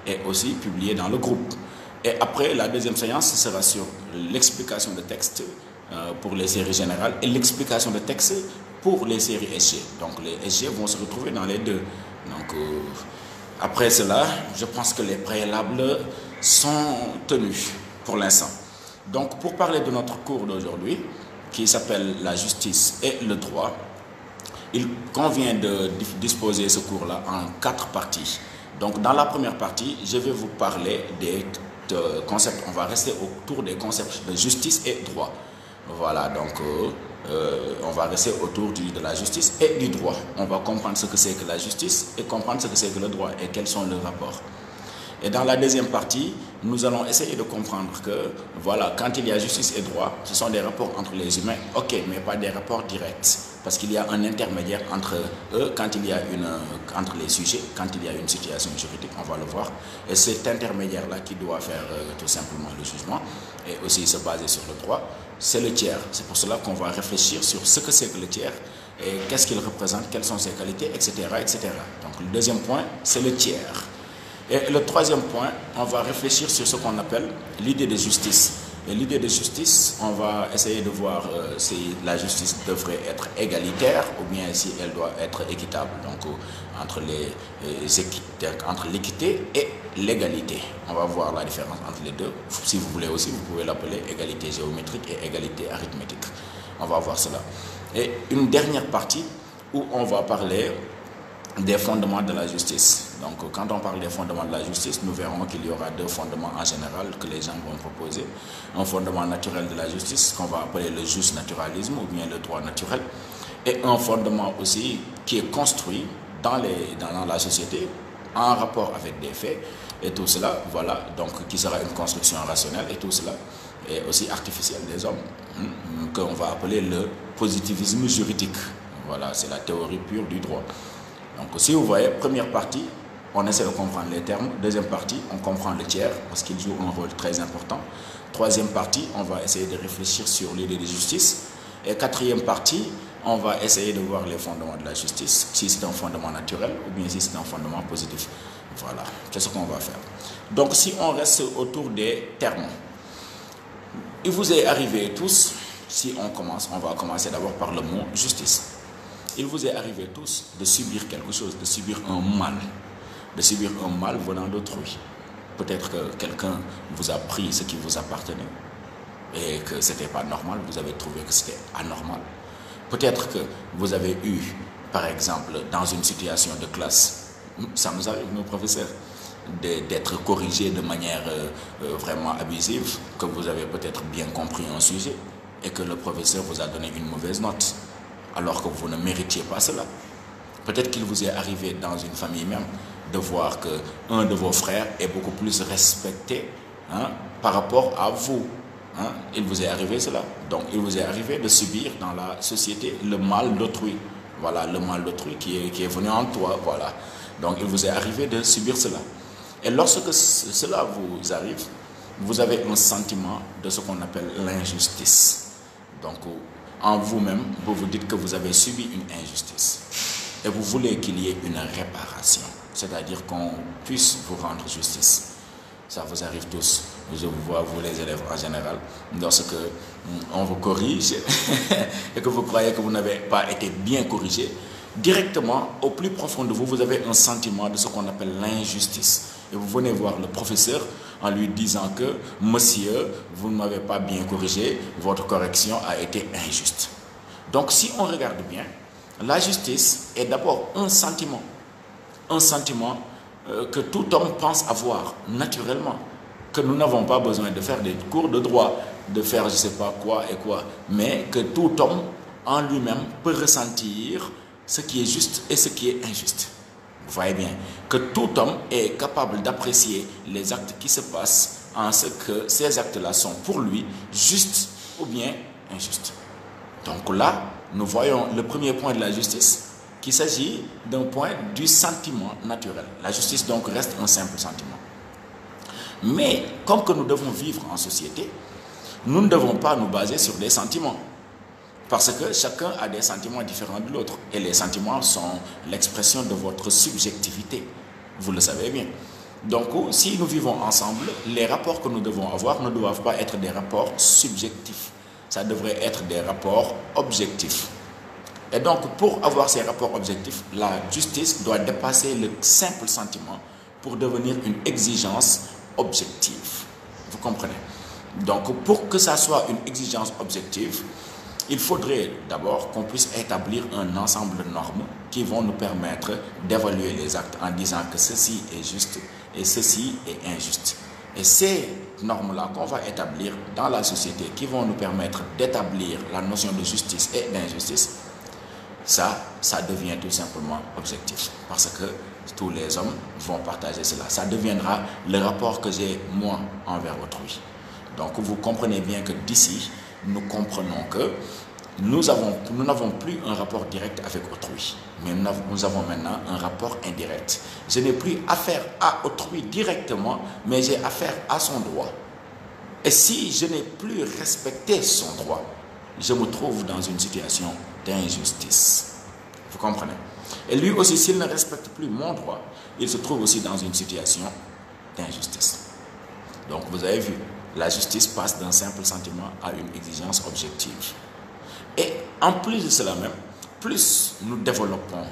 et aussi publié dans le groupe. Et après, la deuxième séance sera sur l'explication de texte pour les séries générales et l'explication de texte pour les séries SG. Donc les SG vont se retrouver dans les deux. Donc après cela, je pense que les préalables sont tenus pour l'instant. Donc pour parler de notre cours d'aujourd'hui, qui s'appelle la justice et le droit, il convient de disposer ce cours-là en 4 parties. Donc dans la première partie, je vais vous parler des concepts. On va rester autour des concepts de justice et droit. Voilà, donc on va rester autour de la justice et du droit. On va comprendre ce que c'est que la justice et comprendre ce que c'est que le droit et quels sont leurs rapports. Et dans la deuxième partie, nous allons essayer de comprendre que, voilà, quand il y a justice et droit, ce sont des rapports entre les humains, ok, mais pas des rapports directs. Parce qu'il y a un intermédiaire entre eux, entre les sujets, quand il y a une situation juridique, on va le voir. Et cet intermédiaire-là qui doit faire tout simplement le jugement, et aussi se baser sur le droit, c'est le tiers. C'est pour cela qu'on va réfléchir sur ce que c'est que le tiers, et qu'est-ce qu'il représente, quelles sont ses qualités, etc., etc. Donc le deuxième point, c'est le tiers. Et le troisième point, on va réfléchir sur ce qu'on appelle l'idée de justice. Et l'idée de justice, on va essayer de voir si la justice devrait être égalitaire ou bien si elle doit être équitable. Donc entre l'équité et l'égalité. On va voir la différence entre les deux. Si vous voulez aussi, vous pouvez l'appeler égalité géométrique et égalité arithmétique. On va voir cela. Et une dernière partie où on va parler des fondements de la justice. Donc quand on parle des fondements de la justice, nous verrons qu'il y aura 2 fondements en général que les gens vont proposer. Un fondement naturel de la justice qu'on va appeler le jus naturalisme ou bien le droit naturel. Et un fondement aussi qui est construit dans la société en rapport avec des faits. Et tout cela, voilà, donc qui sera une construction rationnelle et tout cela est aussi artificiel des hommes, qu'on va appeler le positivisme juridique. Voilà, c'est la théorie pure du droit. Donc si vous voyez, première partie, on essaie de comprendre les termes. Deuxième partie, on comprend le tiers parce qu'il joue un rôle très important. Troisième partie, on va essayer de réfléchir sur l'idée de justice. Et quatrième partie, on va essayer de voir les fondements de la justice, si c'est un fondement naturel ou bien si c'est un fondement positif. Voilà, c'est ce qu'on va faire. Donc si on reste autour des termes, il vous est arrivé tous, si on commence, on va commencer d'abord par le mot justice. Il vous est arrivé tous de subir quelque chose, de subir un mal venant d'autrui. Peut-être que quelqu'un vous a pris ce qui vous appartenait et que ce n'était pas normal, vous avez trouvé que c'était anormal. Peut-être que vous avez eu, par exemple, dans une situation de classe, ça nous arrive, nos professeurs, d'être corrigé de manière vraiment abusive, que vous avez peut-être bien compris un sujet et que le professeur vous a donné une mauvaise note, alors que vous ne méritiez pas cela. Peut-être qu'il vous est arrivé dans une famille même de voir qu'un de vos frères est beaucoup plus respecté par rapport à vous. Il vous est arrivé cela. Donc il vous est arrivé de subir dans la société le mal d'autrui. Voilà, le mal d'autrui qui est venu en toi. Voilà. Donc il vous est arrivé de subir cela. Et lorsque cela vous arrive, vous avez un sentiment de ce qu'on appelle l'injustice. Donc en vous-même, vous vous dites que vous avez subi une injustice. Et vous voulez qu'il y ait une réparation. C'est-à-dire qu'on puisse vous rendre justice. Ça vous arrive tous. Je vous vois, vous les élèves en général, lorsque on vous corrige et que vous croyez que vous n'avez pas été bien corrigé, directement, au plus profond de vous, vous avez un sentiment de ce qu'on appelle l'injustice. Et vous venez voir le professeur en lui disant que, monsieur, vous ne m'avez pas bien corrigé, votre correction a été injuste. Donc si on regarde bien, la justice est d'abord un sentiment que tout homme pense avoir naturellement, que nous n'avons pas besoin de faire des cours de droit, de faire je ne sais pas quoi et quoi, mais que tout homme en lui-même peut ressentir ce qui est juste et ce qui est injuste. Vous voyez bien que tout homme est capable d'apprécier les actes qui se passent en ce que ces actes-là sont pour lui justes ou bien injustes. Donc là, nous voyons le premier point de la justice, qu'il s'agit d'un point du sentiment naturel. La justice donc reste un simple sentiment. Mais comme que nous devons vivre en société, nous ne devons pas nous baser sur des sentiments. Parce que chacun a des sentiments différents de l'autre. Et les sentiments sont l'expression de votre subjectivité. Vous le savez bien. Donc, si nous vivons ensemble, les rapports que nous devons avoir ne doivent pas être des rapports subjectifs. Ça devrait être des rapports objectifs. Et donc, pour avoir ces rapports objectifs, la justice doit dépasser le simple sentiment pour devenir une exigence objective. Vous comprenez? Donc, pour que ça soit une exigence objective, il faudrait d'abord qu'on puisse établir un ensemble de normes qui vont nous permettre d'évaluer les actes en disant que ceci est juste et ceci est injuste. Et ces normes-là qu'on va établir dans la société qui vont nous permettre d'établir la notion de justice et d'injustice, ça devient tout simplement objectif. Parce que tous les hommes vont partager cela. Ça deviendra le rapport que j'ai moi envers autrui. Donc vous comprenez bien que d'ici, nous comprenons que nous n'avons plus un rapport direct avec autrui, mais nous avons maintenant un rapport indirect. Je n'ai plus affaire à autrui directement, mais j'ai affaire à son droit. Et si je n'ai plus respecté son droit, je me trouve dans une situation d'injustice. Vous comprenez? Et lui aussi, s'il ne respecte plus mon droit, il se trouve aussi dans une situation d'injustice. Donc vous avez vu, la justice passe d'un simple sentiment à une exigence objective. Et en plus de cela même, plus nous développons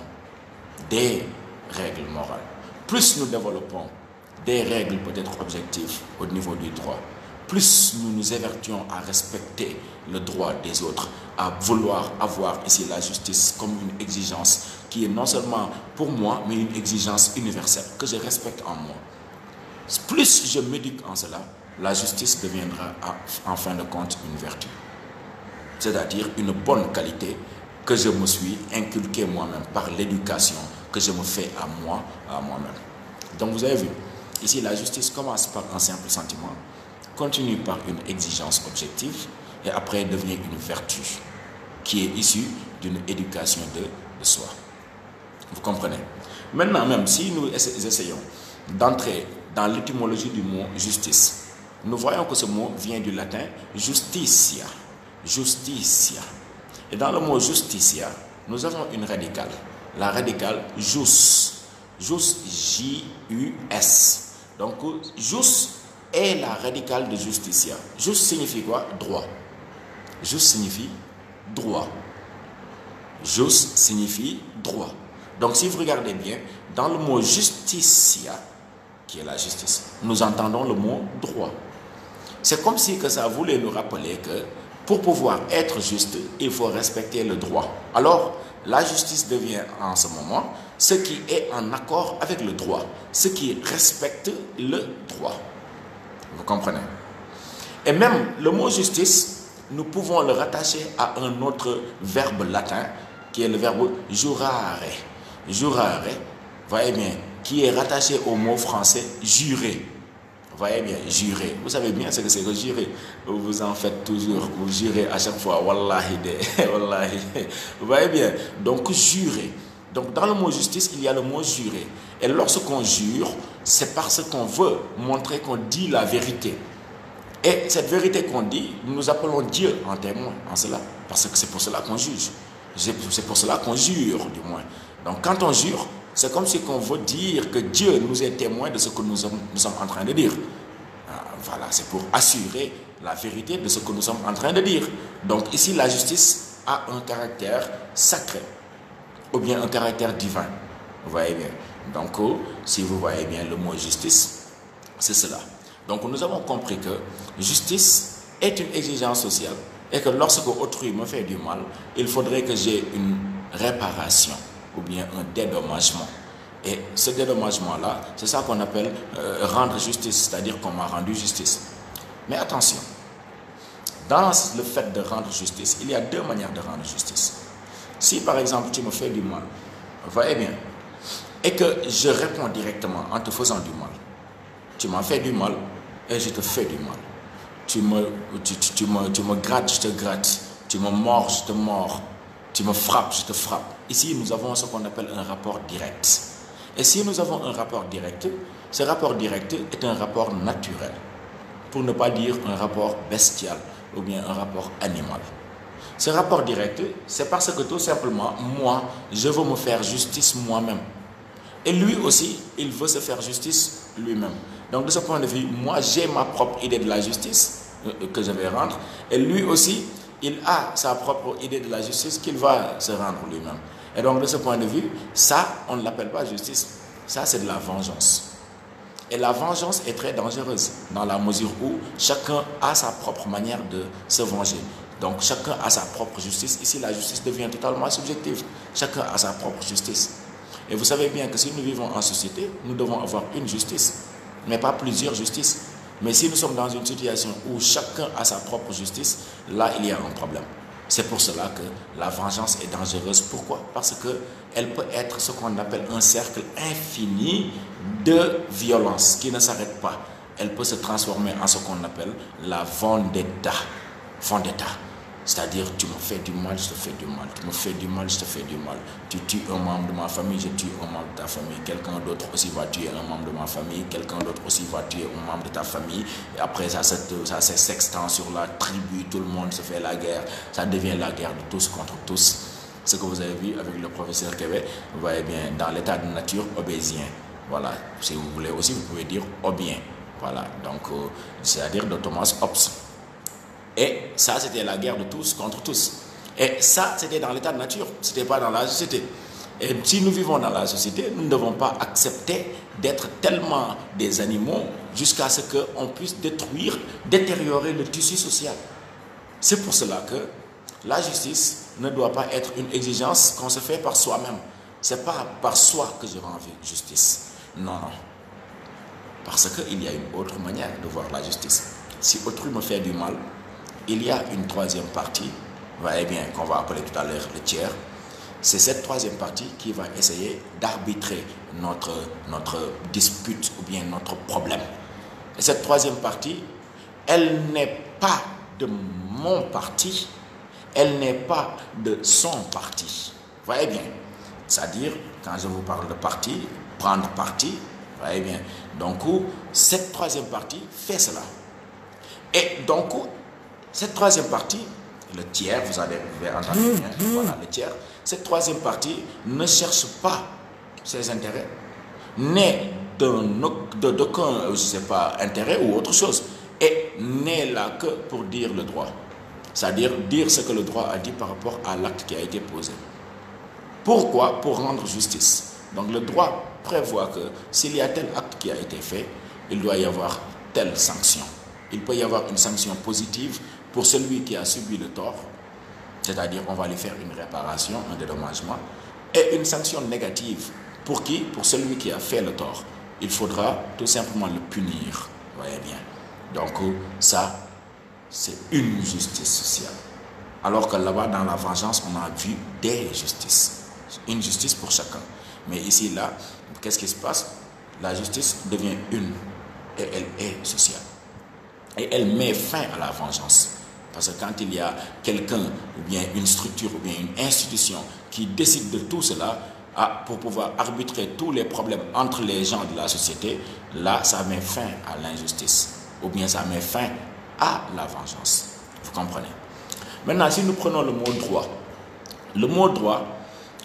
des règles morales, plus nous développons des règles peut-être objectives au niveau du droit, plus nous nous évertuons à respecter le droit des autres, à vouloir avoir ici la justice comme une exigence qui est non seulement pour moi, mais une exigence universelle que je respecte en moi. Plus je m'éduque en cela, la justice deviendra en fin de compte une vertu. C'est-à-dire une bonne qualité que je me suis inculquée moi-même par l'éducation que je me fais à moi-même. Donc vous avez vu, ici la justice commence par un simple sentiment, continue par une exigence objective et après devient une vertu qui est issue d'une éducation de soi. Vous comprenez? Maintenant même, si nous essayons d'entrer dans l'étymologie du mot justice, nous voyons que ce mot vient du latin justitia. Justitia. Et dans le mot justitia, nous avons une radicale. La radicale jus. Jus, J-U-S. Donc, jus est la radicale de justitia. Jus signifie quoi? Droit. Jus signifie droit. Jus signifie droit. Donc, si vous regardez bien, dans le mot justitia, qui est la justice, nous entendons le mot droit. C'est comme si que ça voulait nous rappeler que pour pouvoir être juste, il faut respecter le droit. Alors, la justice devient en ce moment ce qui est en accord avec le droit, ce qui respecte le droit. Vous comprenez? Et même le mot justice, nous pouvons le rattacher à un autre verbe latin, qui est le verbe jurare. Jurare, voyez bien, qui est rattaché au mot français jurer. Vous voyez bien, jurer. Vous savez bien ce que c'est que jurer. Vous en faites toujours. Vous jurez à chaque fois. Wallahi de. Wallahi. Vous voyez bien. Donc, jurer. Donc, dans le mot justice, il y a le mot jurer. Et lorsqu'on jure, c'est parce qu'on veut montrer qu'on dit la vérité. Et cette vérité qu'on dit, nous appelons Dieu en témoin en cela. Parce que c'est pour cela qu'on juge. C'est pour cela qu'on jure, du moins. Donc, quand on jure, c'est comme si on veut dire que Dieu nous est témoin de ce que nous sommes en train de dire. Voilà, c'est pour assurer la vérité de ce que nous sommes en train de dire. Donc ici, la justice a un caractère sacré, ou bien un caractère divin. Vous voyez bien. Donc, si vous voyez bien le mot justice, c'est cela. Donc nous avons compris que justice est une exigence sociale et que lorsque autrui me fait du mal, il faudrait que j'ai une réparation ou bien un dédommagement. Et ce dédommagement-là, c'est ça qu'on appelle rendre justice, c'est-à-dire qu'on m'a rendu justice. Mais attention, dans le fait de rendre justice, il y a deux manières de rendre justice. Si par exemple tu me fais du mal, voyez bien, et que je réponds directement en te faisant du mal, tu m'as fait du mal et je te fais du mal. Tu me grattes, je te gratte. Tu me mords, je te mords. Tu me frappes, je te frappe. Ici, nous avons ce qu'on appelle un rapport direct. Et si nous avons un rapport direct, ce rapport direct est un rapport naturel, pour ne pas dire un rapport bestial ou bien un rapport animal. Ce rapport direct, c'est parce que tout simplement, moi, je veux me faire justice moi-même. Et lui aussi, il veut se faire justice lui-même. Donc de ce point de vue, moi j'ai ma propre idée de la justice que je vais rendre. Et lui aussi, il a sa propre idée de la justice qu'il va se rendre lui-même. Et donc de ce point de vue, ça, on ne l'appelle pas justice. Ça, c'est de la vengeance. Et la vengeance est très dangereuse dans la mesure où chacun a sa propre manière de se venger. Donc chacun a sa propre justice. Ici, la justice devient totalement subjective. Chacun a sa propre justice. Et vous savez bien que si nous vivons en société, nous devons avoir une justice, mais pas plusieurs justices. Mais si nous sommes dans une situation où chacun a sa propre justice, là, il y a un problème. C'est pour cela que la vengeance est dangereuse. Pourquoi? Parce qu'elle peut être ce qu'on appelle un cercle infini de violence qui ne s'arrête pas. Elle peut se transformer en ce qu'on appelle la vendetta. Vendetta. C'est-à-dire, tu me fais du mal, je te fais du mal. Tu me fais du mal, je te fais du mal. Tu tues un membre de ma famille, je tue un membre de ta famille. Quelqu'un d'autre aussi va tuer un membre de ma famille. Quelqu'un d'autre aussi va tuer un membre de ta famille. Et après, ça s'extend sur la tribu. Tout le monde se fait la guerre. Ça devient la guerre de tous contre tous. Ce que vous avez vu avec le professeur Québec, vous voyez bien, dans l'état de nature obésien. Voilà. Si vous voulez aussi, vous pouvez dire obien. Voilà. Donc, c'est-à-dire de Thomas Hobbes. Et ça, c'était la guerre de tous contre tous. Et ça, c'était dans l'état de nature, ce n'était pas dans la société. Et si nous vivons dans la société, nous ne devons pas accepter d'être tellement des animaux jusqu'à ce qu'on puisse détruire, détériorer le tissu social. C'est pour cela que la justice ne doit pas être une exigence qu'on se fait par soi-même. Ce n'est pas par soi que je rends justice. Non, non. Parce qu'il y a une autre manière de voir la justice. Si autrui me fait du mal, il y a une troisième partie, voyez bien, qu'on va appeler tout à l'heure le tiers. C'est cette troisième partie qui va essayer d'arbitrer notre dispute ou bien notre problème. Et cette troisième partie, elle n'est pas de mon parti, elle n'est pas de son parti. Voyez bien, c'est-à-dire, quand je vous parle de parti, prendre parti, voyez bien. Donc, cette troisième partie fait cela. Et donc, cette troisième partie, le tiers, vous avez entendu bien, voilà le tiers, cette troisième partie ne cherche pas ses intérêts, n'est d'aucun, je ne sais pas, intérêt ou autre chose, et n'est là que pour dire le droit. C'est-à-dire dire ce que le droit a dit par rapport à l'acte qui a été posé. Pourquoi? Pour rendre justice. Donc le droit prévoit que s'il y a tel acte qui a été fait, il doit y avoir telle sanction. Il peut y avoir une sanction positive pour celui qui a subi le tort, c'est-à-dire on va lui faire une réparation, un dédommagement, et une sanction négative. Pour qui? Pour celui qui a fait le tort. Il faudra tout simplement le punir. Vous voyez bien. Donc ça, c'est une justice sociale. Alors que là-bas, dans la vengeance, on a vu des justices. Une justice pour chacun. Mais ici, là, qu'est-ce qui se passe? La justice devient une et elle est sociale. Et elle met fin à la vengeance. Parce que quand il y a quelqu'un, ou bien une structure, ou bien une institution qui décide de tout cela, pour pouvoir arbitrer tous les problèmes entre les gens de la société, là, ça met fin à l'injustice. Ou bien ça met fin à la vengeance. Vous comprenez? Maintenant, si nous prenons le mot droit, le mot droit,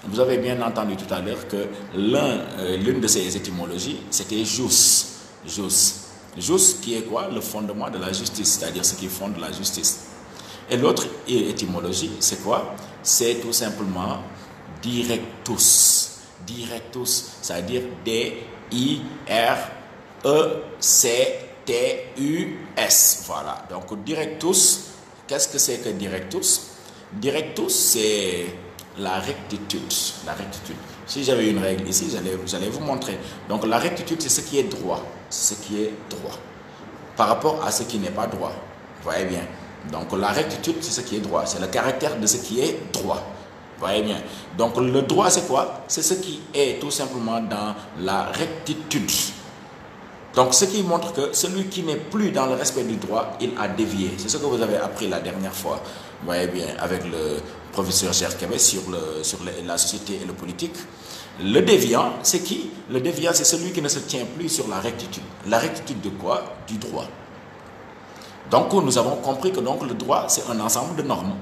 vous avez bien entendu tout à l'heure que l'une de ses étymologies, c'était jus. Jus. Jus qui est quoi? Le fondement de la justice, c'est-à-dire ce qui fonde la justice. Et l'autre étymologie, c'est quoi? C'est tout simplement directus. Directus, c'est-à-dire D-I-R-E-C-T-U-S. Voilà. Donc directus, qu'est-ce que c'est que directus? Directus, c'est la rectitude. La rectitude. Si j'avais une règle ici, j'allais vous montrer. Donc la rectitude, c'est ce qui est droit. C'est ce qui est droit. Par rapport à ce qui n'est pas droit. Vous voyez bien. Donc la rectitude, c'est ce qui est droit. C'est le caractère de ce qui est droit. Vous voyez bien. Donc le droit, c'est quoi? C'est ce qui est tout simplement dans la rectitude. Donc ce qui montre que celui qui n'est plus dans le respect du droit, il a dévié. C'est ce que vous avez appris la dernière fois. Vous voyez bien, avec le professeur Gerkabé sur la société et le politique. Le déviant, c'est qui? Le déviant, c'est celui qui ne se tient plus sur la rectitude. La rectitude de quoi? Du droit. Donc nous avons compris que donc, le droit, c'est un ensemble de normes.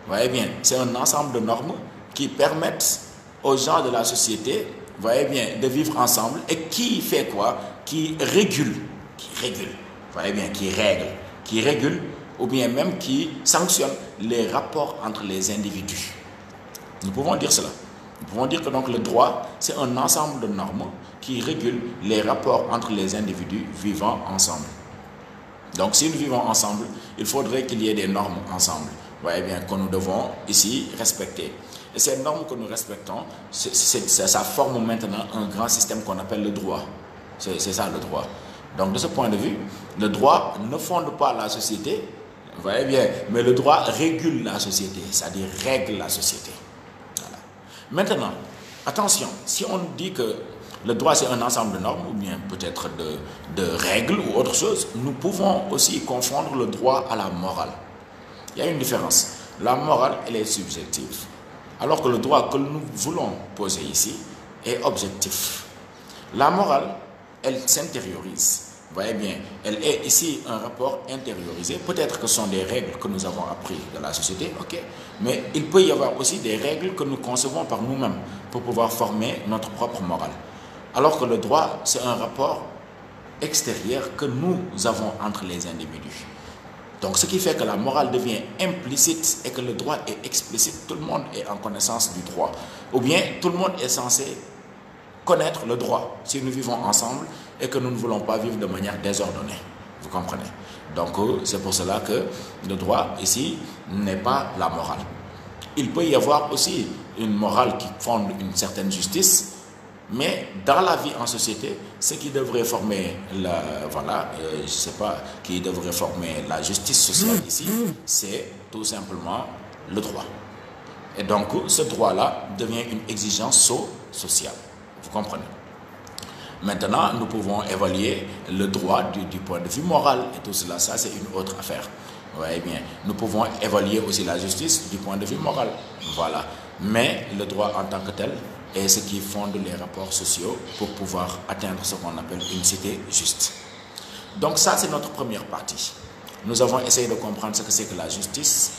Vous voyez bien, c'est un ensemble de normes qui permettent aux gens de la société voyez bien, de vivre ensemble et qui fait quoi? Qui régule, voyez bien, qui régule ou bien même qui sanctionne les rapports entre les individus. Nous pouvons dire cela. Nous pouvons dire que donc le droit, c'est un ensemble de normes qui régule les rapports entre les individus vivant ensemble. Donc si nous vivons ensemble, il faudrait qu'il y ait des normes ensemble, voyez bien, que nous devons ici respecter. Et ces normes que nous respectons, ça forme maintenant un grand système qu'on appelle le droit. C'est ça le droit. Donc de ce point de vue, le droit ne fonde pas la société, vous voyez bien, mais le droit régule la société, c'est-à-dire règle la société. Voilà. Maintenant, attention, si on dit que le droit c'est un ensemble de normes ou bien peut-être de règles ou autre chose, nous pouvons aussi confondre le droit à la morale. Il y a une différence. La morale, elle est subjective, alors que le droit que nous voulons poser ici est objectif. La morale, elle s'intériorise. Vous voyez bien, elle est ici un rapport intériorisé. Peut-être que ce sont des règles que nous avons apprises de la société, ok, mais il peut y avoir aussi des règles que nous concevons par nous-mêmes pour pouvoir former notre propre morale. Alors que le droit, c'est un rapport extérieur que nous avons entre les individus. Donc ce qui fait que la morale devient implicite et que le droit est explicite. Tout le monde est en connaissance du droit. Ou bien tout le monde est censé connaître le droit si nous vivons ensemble et que nous ne voulons pas vivre de manière désordonnée. Vous comprenez? Donc c'est pour cela que le droit ici n'est pas la morale. Il peut y avoir aussi une morale qui fonde une certaine justice, mais dans la vie en société, ce qui devrait former qui devrait former la justice sociale ici, c'est tout simplement le droit. Et donc ce droit-là devient une exigence sociale. Vous comprenez? Maintenant, nous pouvons évaluer le droit du point de vue moral et tout cela, ça c'est une autre affaire. Vous voyez bien, nous pouvons évaluer aussi la justice du point de vue moral. Voilà. Mais le droit en tant que tel est ce qui fonde les rapports sociaux pour pouvoir atteindre ce qu'on appelle une cité juste. Donc ça, c'est notre première partie. Nous avons essayé de comprendre ce que c'est que la justice.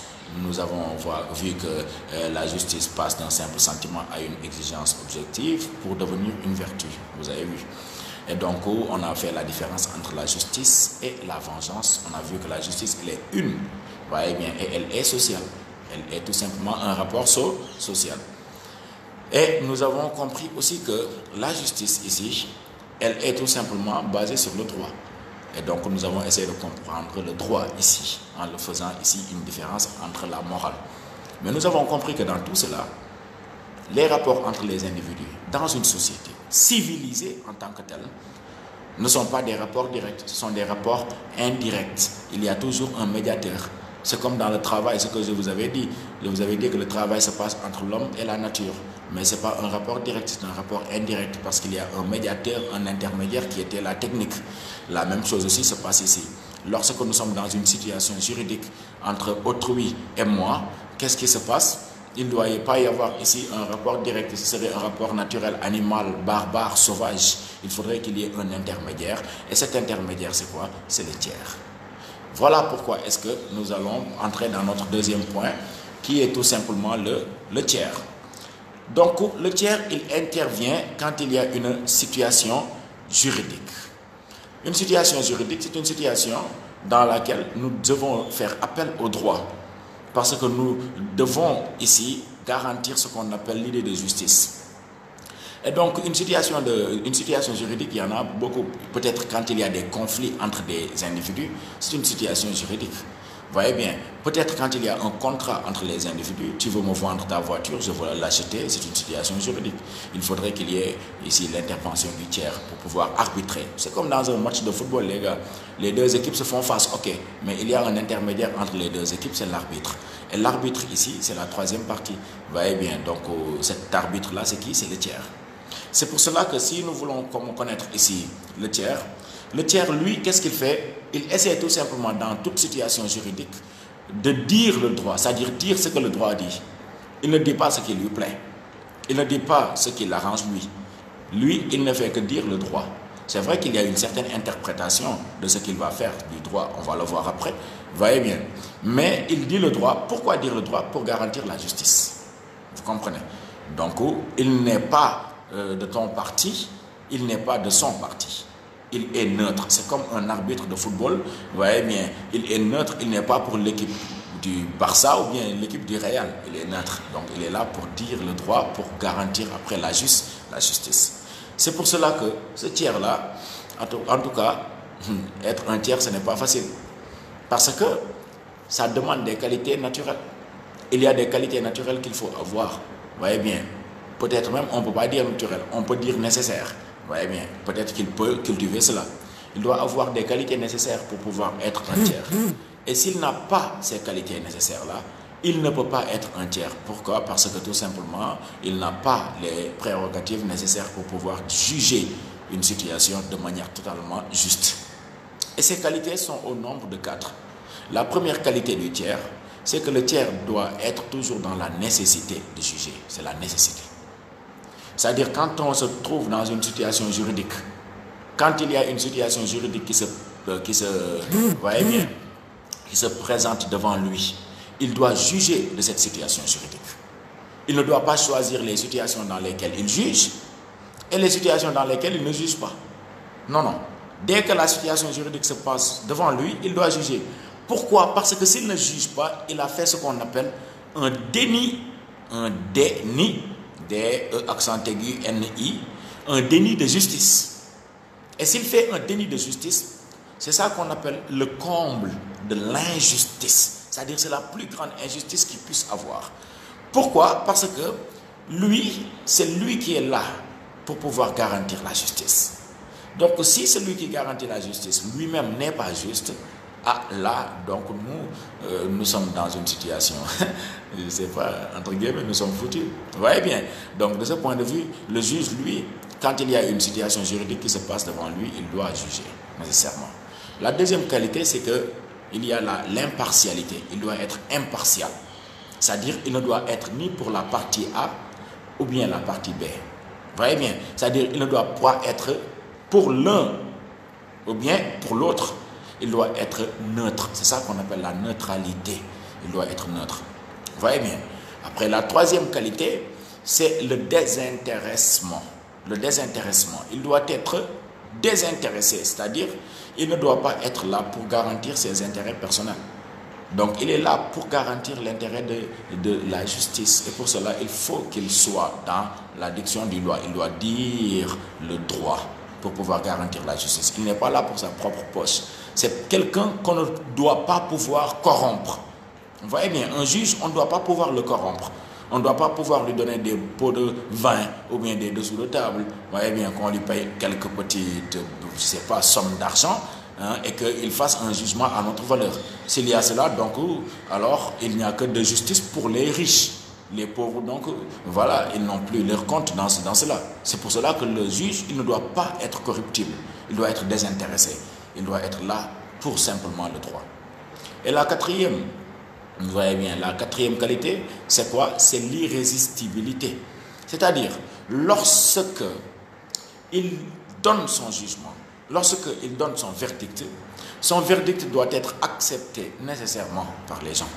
Nous avons vu que la justice passe d'un simple sentiment à une exigence objective pour devenir une vertu. Vous avez vu. Et donc, on a fait la différence entre la justice et la vengeance. On a vu que la justice, elle est une. Vous voyez bien, et elle est sociale. Elle est tout simplement un rapport social. Et nous avons compris aussi que la justice ici, elle est tout simplement basée sur le droit. Et donc nous avons essayé de comprendre le droit ici, en le faisant ici une différence entre la morale. Mais nous avons compris que dans tout cela, les rapports entre les individus dans une société civilisée en tant que telle ne sont pas des rapports directs, ce sont des rapports indirects. Il y a toujours un médiateur. C'est comme dans le travail, ce que je vous avais dit. Je vous avais dit que le travail se passe entre l'homme et la nature. Mais ce n'est pas un rapport direct, c'est un rapport indirect parce qu'il y a un médiateur, un intermédiaire qui était la technique. La même chose aussi se passe ici. Lorsque nous sommes dans une situation juridique entre autrui et moi, qu'est-ce qui se passe? Il ne doit pas y avoir ici un rapport direct, ce serait un rapport naturel, animal, barbare, sauvage. Il faudrait qu'il y ait un intermédiaire. Et cet intermédiaire, c'est quoi? C'est le tiers. Voilà pourquoi est-ce que nous allons entrer dans notre deuxième point, qui est tout simplement le tiers. Donc, le tiers, il intervient quand il y a une situation juridique. Une situation juridique, c'est une situation dans laquelle nous devons faire appel au droit. Parce que nous devons ici garantir ce qu'on appelle l'idée de justice. Et donc, une situation juridique, il y en a beaucoup. Peut-être quand il y a des conflits entre des individus, c'est une situation juridique. Vous voyez bien, peut-être quand il y a un contrat entre les individus, tu veux me vendre ta voiture, je veux l'acheter, c'est une situation juridique. Il faudrait qu'il y ait ici l'intervention du tiers pour pouvoir arbitrer. C'est comme dans un match de football, les gars. Les deux équipes se font face, ok. Mais il y a un intermédiaire entre les deux équipes, c'est l'arbitre. Et l'arbitre ici, c'est la troisième partie. Vous voyez bien, donc cet arbitre-là, c'est qui? C'est le tiers. C'est pour cela que si nous voulons connaître ici le tiers, lui, qu'est-ce qu'il fait? Il essaie tout simplement, dans toute situation juridique, de dire le droit, c'est-à-dire dire ce que le droit dit. Il ne dit pas ce qui lui plaît. Il ne dit pas ce qui l'arrange lui. Lui, il ne fait que dire le droit. C'est vrai qu'il y a une certaine interprétation de ce qu'il va faire du droit, on va le voir après, vous voyez bien. Mais il dit le droit. Pourquoi dire le droit? Pour garantir la justice. Vous comprenez? Donc, il n'est pas de ton parti, il n'est pas de son parti. Il est neutre. C'est comme un arbitre de football. Vous voyez bien, il est neutre. Il n'est pas pour l'équipe du Barça ou bien l'équipe du Real. Il est neutre. Donc, il est là pour dire le droit, pour garantir après la justice. C'est pour cela que ce tiers-là, en tout cas, être un tiers, ce n'est pas facile. Parce que ça demande des qualités naturelles. Il y a des qualités naturelles qu'il faut avoir. Vous voyez bien, peut-être même, on ne peut pas dire naturel, on peut dire nécessaire. Vous voyez bien, peut-être qu'il peut cultiver cela. Il doit avoir des qualités nécessaires pour pouvoir être un tiers. Et s'il n'a pas ces qualités nécessaires-là, il ne peut pas être un tiers. Pourquoi? Parce que tout simplement, il n'a pas les prérogatives nécessaires pour pouvoir juger une situation de manière totalement juste. Et ces qualités sont au nombre de 4. La première qualité du tiers, c'est que le tiers doit être toujours dans la nécessité de juger. C'est la nécessité. C'est-à-dire quand on se trouve dans une situation juridique, quand il y a une situation juridique qui se présente devant lui, il doit juger de cette situation juridique. Il ne doit pas choisir les situations dans lesquelles il juge et les situations dans lesquelles il ne juge pas. Non, non. Dès que la situation juridique se passe devant lui, il doit juger. Pourquoi? Parce que s'il ne juge pas, il a fait ce qu'on appelle un déni, D-E accent aigu, N-I, un déni de justice. Et s'il fait un déni de justice, c'est ça qu'on appelle le comble de l'injustice. C'est-à-dire c'est la plus grande injustice qu'il puisse avoir. Pourquoi? Parce que lui, c'est lui qui est là pour pouvoir garantir la justice. Donc si celui qui garantit la justice lui-même n'est pas juste, là, donc nous sommes dans une situation, je ne sais pas, entre guillemets, nous sommes foutus. Vous voyez bien. Donc de ce point de vue, le juge, lui, quand il y a une situation juridique qui se passe devant lui, il doit juger, nécessairement. La deuxième qualité, c'est qu'il y a l'impartialité. Il doit être impartial. C'est-à-dire qu'il ne doit être ni pour la partie A ou bien la partie B. Vous voyez bien. C'est-à-dire qu'il ne doit pas être pour l'un ou bien pour l'autre. Il doit être neutre. C'est ça qu'on appelle la neutralité. Il doit être neutre. Vous voyez bien. Après, la troisième qualité, c'est le désintéressement. Le désintéressement. Il doit être désintéressé. C'est-à-dire, il ne doit pas être là pour garantir ses intérêts personnels. Donc, il est là pour garantir l'intérêt de la justice. Et pour cela, il faut qu'il soit dans la diction du droit. Il doit dire le droit pour pouvoir garantir la justice. Il n'est pas là pour sa propre poche. C'est quelqu'un qu'on ne doit pas pouvoir corrompre. Vous voyez bien, un juge, on ne doit pas pouvoir le corrompre. On ne doit pas pouvoir lui donner des pots de vin ou bien des dessous de table. Vous voyez bien qu'on lui paye quelques petites, je ne sais pas, sommes d'argent et qu'il fasse un jugement à notre valeur. S'il y a cela, donc, alors il n'y a que de justice pour les riches. Les pauvres, donc, voilà, ils n'ont plus leur compte dans cela. C'est pour cela que le juge, il ne doit pas être corruptible. Il doit être désintéressé. Il doit être là pour simplement le droit. Et la quatrième, vous voyez bien, la quatrième qualité, c'est quoi? C'est l'irrésistibilité. C'est-à-dire, lorsque il donne son jugement, lorsque il donne son verdict doit être accepté nécessairement par les gens.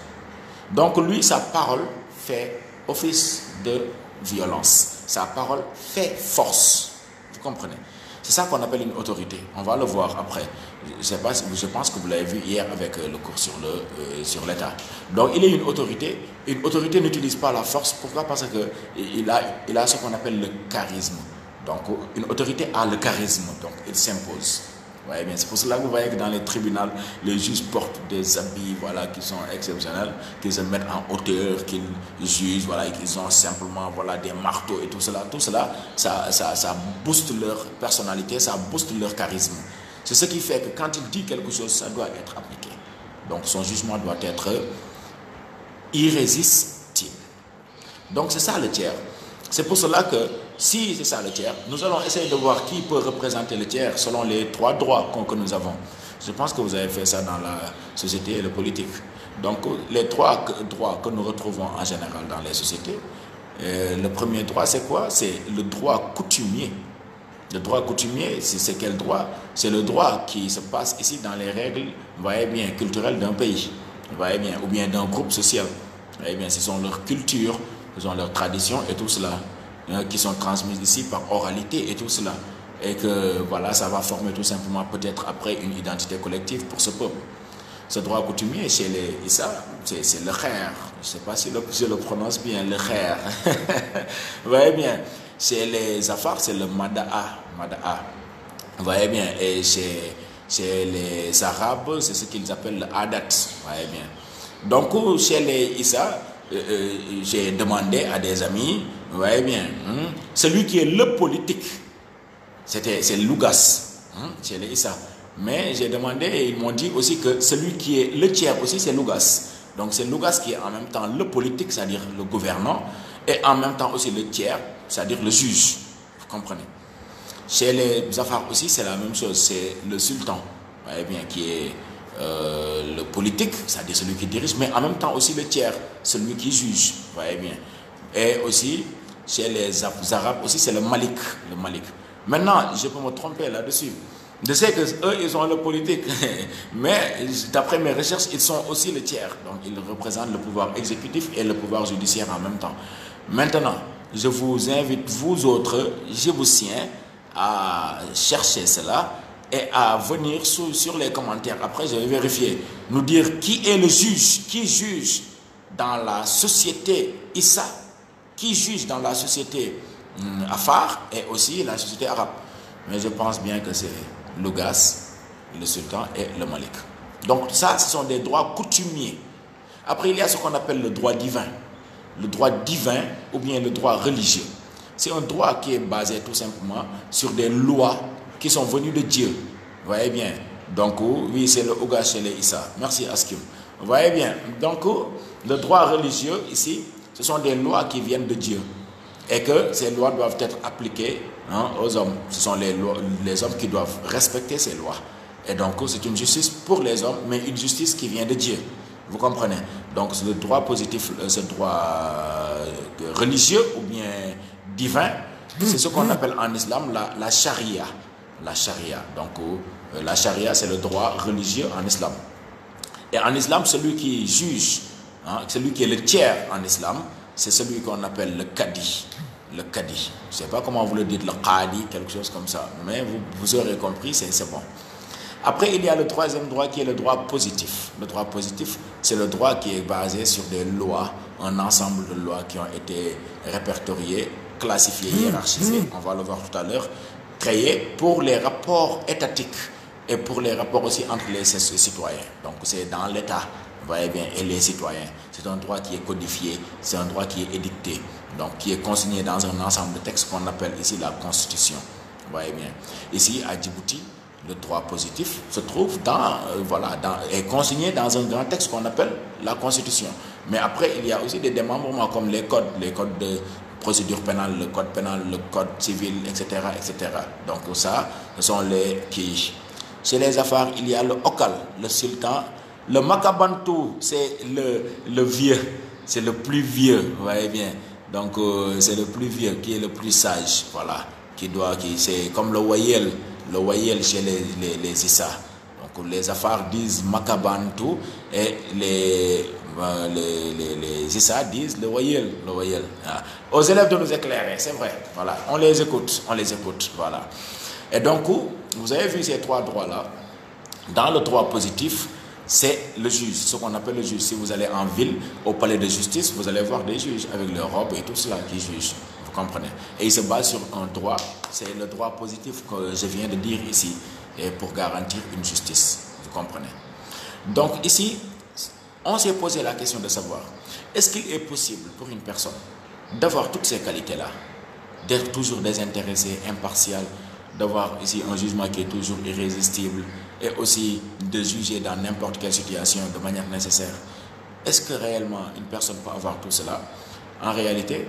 Donc lui, sa parole fait office de violence. Sa parole fait force. Vous comprenez? C'est ça qu'on appelle une autorité. On va le voir après. Je pense que vous l'avez vu hier avec le cours sur l'État. Donc, il est une autorité. Une autorité n'utilise pas la force. Pourquoi? Parce qu'il a ce qu'on appelle le charisme. Donc, une autorité a le charisme. Donc, il s'impose. Vous voyez bien, c'est pour cela que vous voyez que dans les tribunaux, les juges portent des habits, voilà, qui sont exceptionnels, qu'ils se mettent en hauteur, qu'ils jugent, voilà, et qu'ils ont simplement, voilà, des marteaux et tout cela. Tout cela, ça booste leur personnalité, ça booste leur charisme. C'est ce qui fait que quand il dit quelque chose, ça doit être appliqué. Donc son jugement doit être irrésistible. Donc c'est ça le tiers. C'est pour cela que, si c'est ça le tiers, nous allons essayer de voir qui peut représenter le tiers selon les 3 droits que nous avons. Je pense que vous avez fait ça dans la société et la politique. Donc, les 3 droits que nous retrouvons en général dans les sociétés, le premier droit, c'est quoi? C'est le droit coutumier. Le droit coutumier, c'est quel droit? C'est le droit qui se passe ici dans les règles, vous voyez bien, culturelles d'un pays, vous voyez bien, ou bien d'un groupe social. Vous voyez bien, ce sont leurs cultures, ils ont leurs traditions et tout cela. qui sont transmises ici par oralité et tout cela. Et que voilà, ça va former tout simplement peut-être après une identité collective pour ce peuple. Ce droit coutumier chez les Issa, c'est le khair. Je ne sais pas si je le prononce bien, le khair. Vous voyez bien. Chez les Afars, c'est le mada'a. Vous voyez bien. Et chez les Arabes, c'est ce qu'ils appellent le adat. Vous voyez bien. Donc, chez les Issa, j'ai demandé à des amis, vous voyez bien, celui qui est le politique, c'est Lougas, chez les Issa. Mais j'ai demandé et ils m'ont dit aussi que celui qui est le tiers aussi, c'est Lougas. Donc c'est Lougas qui est en même temps le politique, c'est-à-dire le gouvernant, et en même temps aussi le tiers, c'est-à-dire le juge. Vous comprenez? Chez les Afars aussi, c'est la même chose, c'est le sultan, vous voyez bien, qui est le politique, c'est-à-dire celui qui dirige, mais en même temps aussi le tiers, celui qui juge, vous voyez bien. Et aussi, chez les Arabes aussi, c'est le Malik. Maintenant, je peux me tromper là-dessus. Je sais qu'eux, ils ont le politique, mais d'après mes recherches, ils sont aussi le tiers. Donc, ils représentent le pouvoir exécutif et le pouvoir judiciaire en même temps. Maintenant, je vous invite, vous autres, je vous tiens à chercher cela et à venir sur les commentaires. Après, je vais vérifier, nous dire qui est le juge, qui juge dans la société Issa, qui juge dans la société Afar et aussi la société arabe. Mais je pense bien que c'est Lougas, le sultan et le Malik. Donc ça, ce sont des droits coutumiers. Après, il y a ce qu'on appelle le droit divin. Le droit divin ou bien le droit religieux. C'est un droit qui est basé tout simplement sur des lois qui sont venues de Dieu. Vous voyez bien. Donc, oui, c'est le Ouga chez les Issa. Merci Askim. Vous voyez bien. Donc, le droit religieux ici, ce sont des lois qui viennent de Dieu. Et que ces lois doivent être appliquées aux hommes. Ce sont les hommes qui doivent respecter ces lois. Et donc, c'est une justice pour les hommes, mais une justice qui vient de Dieu. Vous comprenez? Donc, le droit positif, ce droit religieux ou bien divin, c'est ce qu'on appelle en islam la charia. La charia. Donc, la charia, c'est le droit religieux en islam. Et en islam, celui qui juge, celui qui est le tiers en islam, c'est celui qu'on appelle le qadi. Le qadi. Je ne sais pas comment vous le dites, le qadi, quelque chose comme ça. Mais vous aurez compris, c'est bon. Après, il y a le troisième droit qui est le droit positif. Le droit positif, c'est le droit qui est basé sur des lois, un ensemble de lois qui ont été répertoriées, classifiées, hiérarchisées, on va le voir tout à l'heure, créées pour les rapports étatiques et pour les rapports aussi entre les citoyens. Donc, c'est dans l'État, vous voyez bien, et les citoyens. C'est un droit qui est codifié, c'est un droit qui est édicté, donc qui est consigné dans un ensemble de textes qu'on appelle ici la Constitution. Vous voyez bien. Ici, à Djibouti, le droit positif se trouve est consigné dans un grand texte qu'on appelle la Constitution. Mais après, il y a aussi des démembrements comme les codes de procédure pénale, le code pénal, le code civil, etc. etc. Donc ça, ce sont les qui. Chez les Afars, il y a le Okal, le sultan. Le Makabantou, c'est le vieux, c'est le plus vieux, vous voyez bien. Donc c'est le plus vieux qui est le plus sage, voilà. C'est comme le Wayel chez les Issa. Donc les Afars disent Makabantou et les Issa disent le Wayel. Ah. Aux élèves de nous éclairer, c'est vrai, voilà. On les écoute, voilà. Et donc, vous avez vu ces trois droits-là. Dans le droit positif, c'est le juge, ce qu'on appelle le juge. Si vous allez en ville, au palais de justice, vous allez voir des juges avec leurs robes et tout cela qui jugent. Vous comprenez? Et il se base sur un droit, c'est le droit positif que je viens de dire ici, et pour garantir une justice. Vous comprenez? Donc ici, on s'est posé la question de savoir, est-ce qu'il est possible pour une personne d'avoir toutes ces qualités-là, d'être toujours désintéressé, impartial, d'avoir ici un jugement qui est toujours irrésistible et aussi de juger dans n'importe quelle situation de manière nécessaire? Est-ce que réellement une personne peut avoir tout cela? En réalité,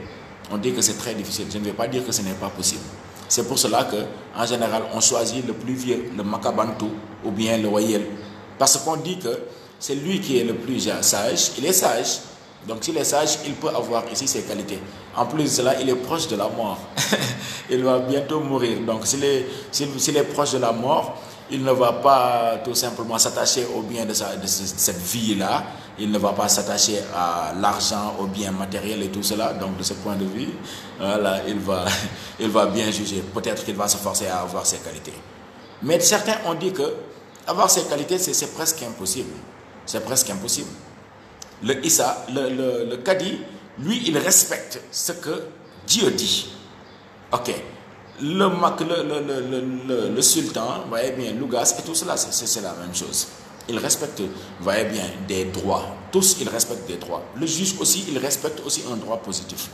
on dit que c'est très difficile. Je ne vais pas dire que ce n'est pas possible. C'est pour cela qu'en général, on choisit le plus vieux, le Makabantou ou bien le Wayel. Parce qu'on dit que c'est lui qui est le plus sage. Il est sage. Donc s'il est sage, il peut avoir ici ses qualités. En plus de cela, il est proche de la mort. Il va bientôt mourir. Donc s'il est proche de la mort, il ne va pas tout simplement s'attacher au bien de cette vie-là. Il ne va pas s'attacher à l'argent, aux biens matériels et tout cela. Donc de ce point de vue, voilà, il va bien juger. Peut-être qu'il va se forcer à avoir ses qualités. Mais certains ont dit que avoir ces qualités, c'est presque impossible. C'est presque impossible. Le Cadi, lui, il respecte ce que Dieu dit. Ok. Le sultan, vous voyez bien, Lougas et tout cela, c'est la même chose. Il respecte, vous voyez bien, des droits. Tous, ils respectent des droits. Le juge aussi, il respecte aussi un droit positif.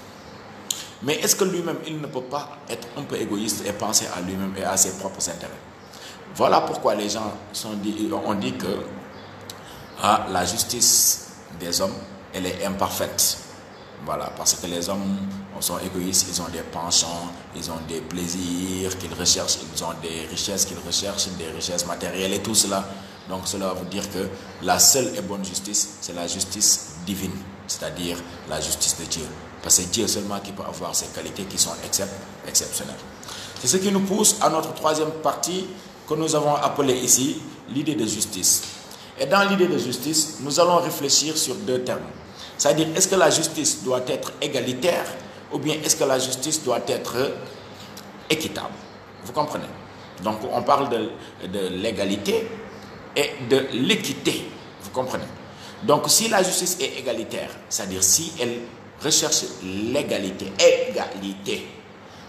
Mais est-ce que lui-même, il ne peut pas être un peu égoïste et penser à lui-même et à ses propres intérêts? Voilà pourquoi les gens ont dit que la justice des hommes, elle est imparfaite. Voilà, parce que les hommes sont égoïstes, ils ont des penchants, ils ont des plaisirs qu'ils recherchent, ils ont des richesses qu'ils recherchent, des richesses matérielles et tout cela. Donc cela veut dire que la seule et bonne justice, c'est la justice divine, c'est-à-dire la justice de Dieu. Parce que c'est Dieu seulement qui peut avoir ces qualités qui sont exceptionnelles. C'est ce qui nous pousse à notre troisième partie que nous avons appelée ici l'idée de justice. Et dans l'idée de justice, nous allons réfléchir sur deux termes. C'est-à-dire, est-ce que la justice doit être égalitaire ou bien est-ce que la justice doit être équitable? Vous comprenez? Donc, on parle de l'égalité et de l'équité. Vous comprenez? Donc, si la justice est égalitaire, c'est-à-dire si elle recherche l'égalité,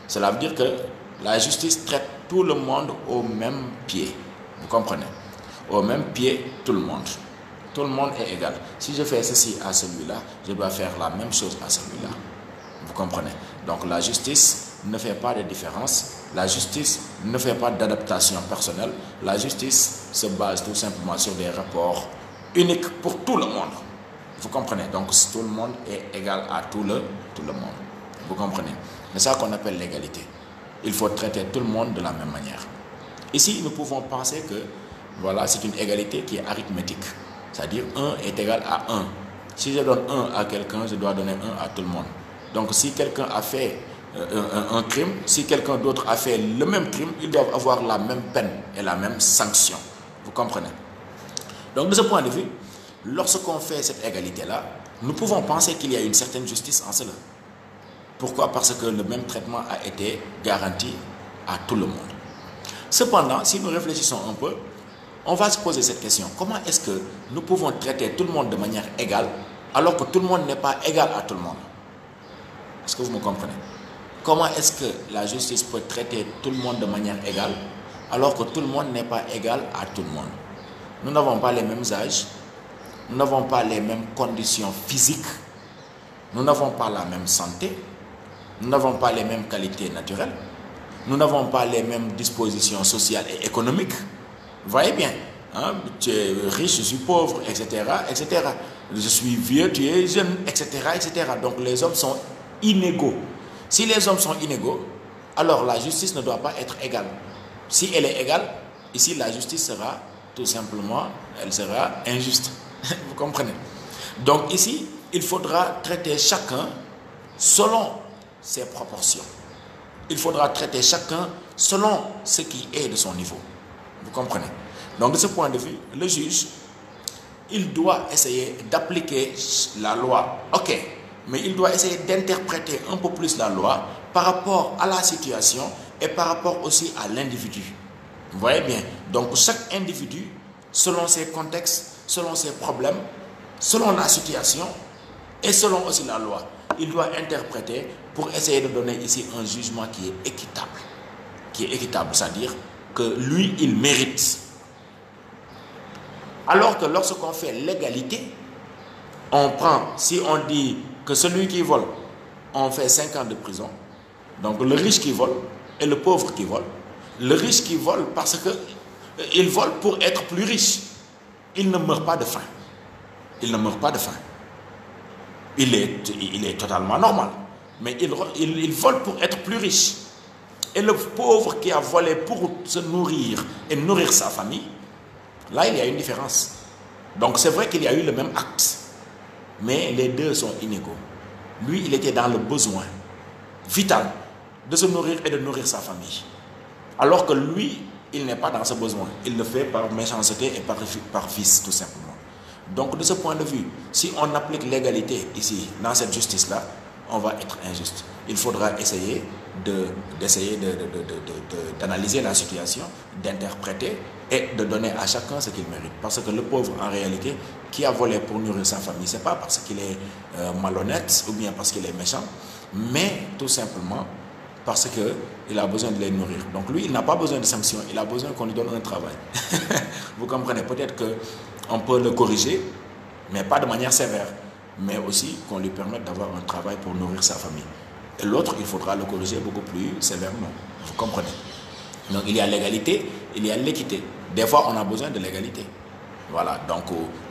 cela veut dire que la justice traite tout le monde au même pied. Vous comprenez? Au même pied, tout le monde. Tout le monde est égal. Si je fais ceci à celui-là, je dois faire la même chose à celui-là. Vous comprenez? Donc la justice ne fait pas de différence. La justice ne fait pas d'adaptation personnelle. La justice se base tout simplement sur des rapports uniques pour tout le monde. Vous comprenez? Donc tout le monde est égal à tout le monde. Vous comprenez? C'est ça qu'on appelle l'égalité. Il faut traiter tout le monde de la même manière. Ici, nous pouvons penser que voilà, c'est une égalité qui est arithmétique. C'est-à-dire 1 est égal à 1. Si je donne 1 à quelqu'un, je dois donner 1 à tout le monde. Donc si quelqu'un a fait un crime, si quelqu'un d'autre a fait le même crime, ils doivent avoir la même peine et la même sanction. Vous comprenez? Donc de ce point de vue, lorsqu'on fait cette égalité-là, nous pouvons penser qu'il y a une certaine justice en cela. Pourquoi? Parce que le même traitement a été garanti à tout le monde. Cependant, si nous réfléchissons un peu, on va se poser cette question. Comment est-ce que nous pouvons traiter tout le monde de manière égale alors que tout le monde n'est pas égal à tout le monde? Est-ce que vous me comprenez? Comment est-ce que la justice peut traiter tout le monde de manière égale alors que tout le monde n'est pas égal à tout le monde? Nous n'avons pas les mêmes âges, nous n'avons pas les mêmes conditions physiques, nous n'avons pas la même santé, nous n'avons pas les mêmes qualités naturelles, nous n'avons pas les mêmes dispositions sociales et économiques. Vous voyez bien, hein? Tu es riche, je suis pauvre, etc., etc. Je suis vieux, tu es jeune, etc., etc. Donc les hommes sont inégaux. Si les hommes sont inégaux, alors la justice ne doit pas être égale. Si elle est égale, ici la justice sera tout simplement, elle sera injuste. Vous comprenez? Donc ici, il faudra traiter chacun selon ses proportions. Il faudra traiter chacun selon ce qui est de son niveau. Vous comprenez? Donc de ce point de vue, le juge, il doit essayer d'appliquer la loi. Ok, mais il doit essayer d'interpréter un peu plus la loi par rapport à la situation et par rapport aussi à l'individu. Vous voyez bien? Donc chaque individu, selon ses contextes, selon ses problèmes, selon la situation et selon aussi la loi, il doit interpréter pour essayer de donner ici un jugement qui est équitable. Qui est équitable, c'est-à-dire que lui, il mérite. Alors que lorsqu'on fait l'égalité, on prend, si on dit que celui qui vole, on fait 5 ans de prison, donc le riche qui vole et le pauvre qui vole, le riche qui vole parce que il vole pour être plus riche, il ne meurt pas de faim. Il ne meurt pas de faim. Il est totalement normal, mais il vole pour être plus riche. Et le pauvre qui a volé pour se nourrir et nourrir sa famille, là il y a une différence. Donc c'est vrai qu'il y a eu le même acte, mais les deux sont inégaux. Lui, il était dans le besoin vital de se nourrir et de nourrir sa famille. Alors que lui, il n'est pas dans ce besoin. Il le fait par méchanceté et par vice, tout simplement. Donc, de ce point de vue, si on applique l'égalité ici, dans cette justice-là, on va être injuste. Il faudra essayer d'analyser la situation, d'interpréter et de donner à chacun ce qu'il mérite. Parce que le pauvre, en réalité, qui a volé pour nourrir sa famille, ce n'est pas parce qu'il est malhonnête ou bien parce qu'il est méchant, mais tout simplement parce qu'il a besoin de les nourrir. Donc lui, il n'a pas besoin de sanctions, il a besoin qu'on lui donne un travail. Vous comprenez, peut-être qu'on peut le corriger, mais pas de manière sévère, mais aussi qu'on lui permette d'avoir un travail pour nourrir sa famille. Et l'autre, il faudra le corriger beaucoup plus sévèrement. Vous comprenez? Donc il y a l'égalité, il y a l'équité. Des fois, on a besoin de l'égalité. Voilà, donc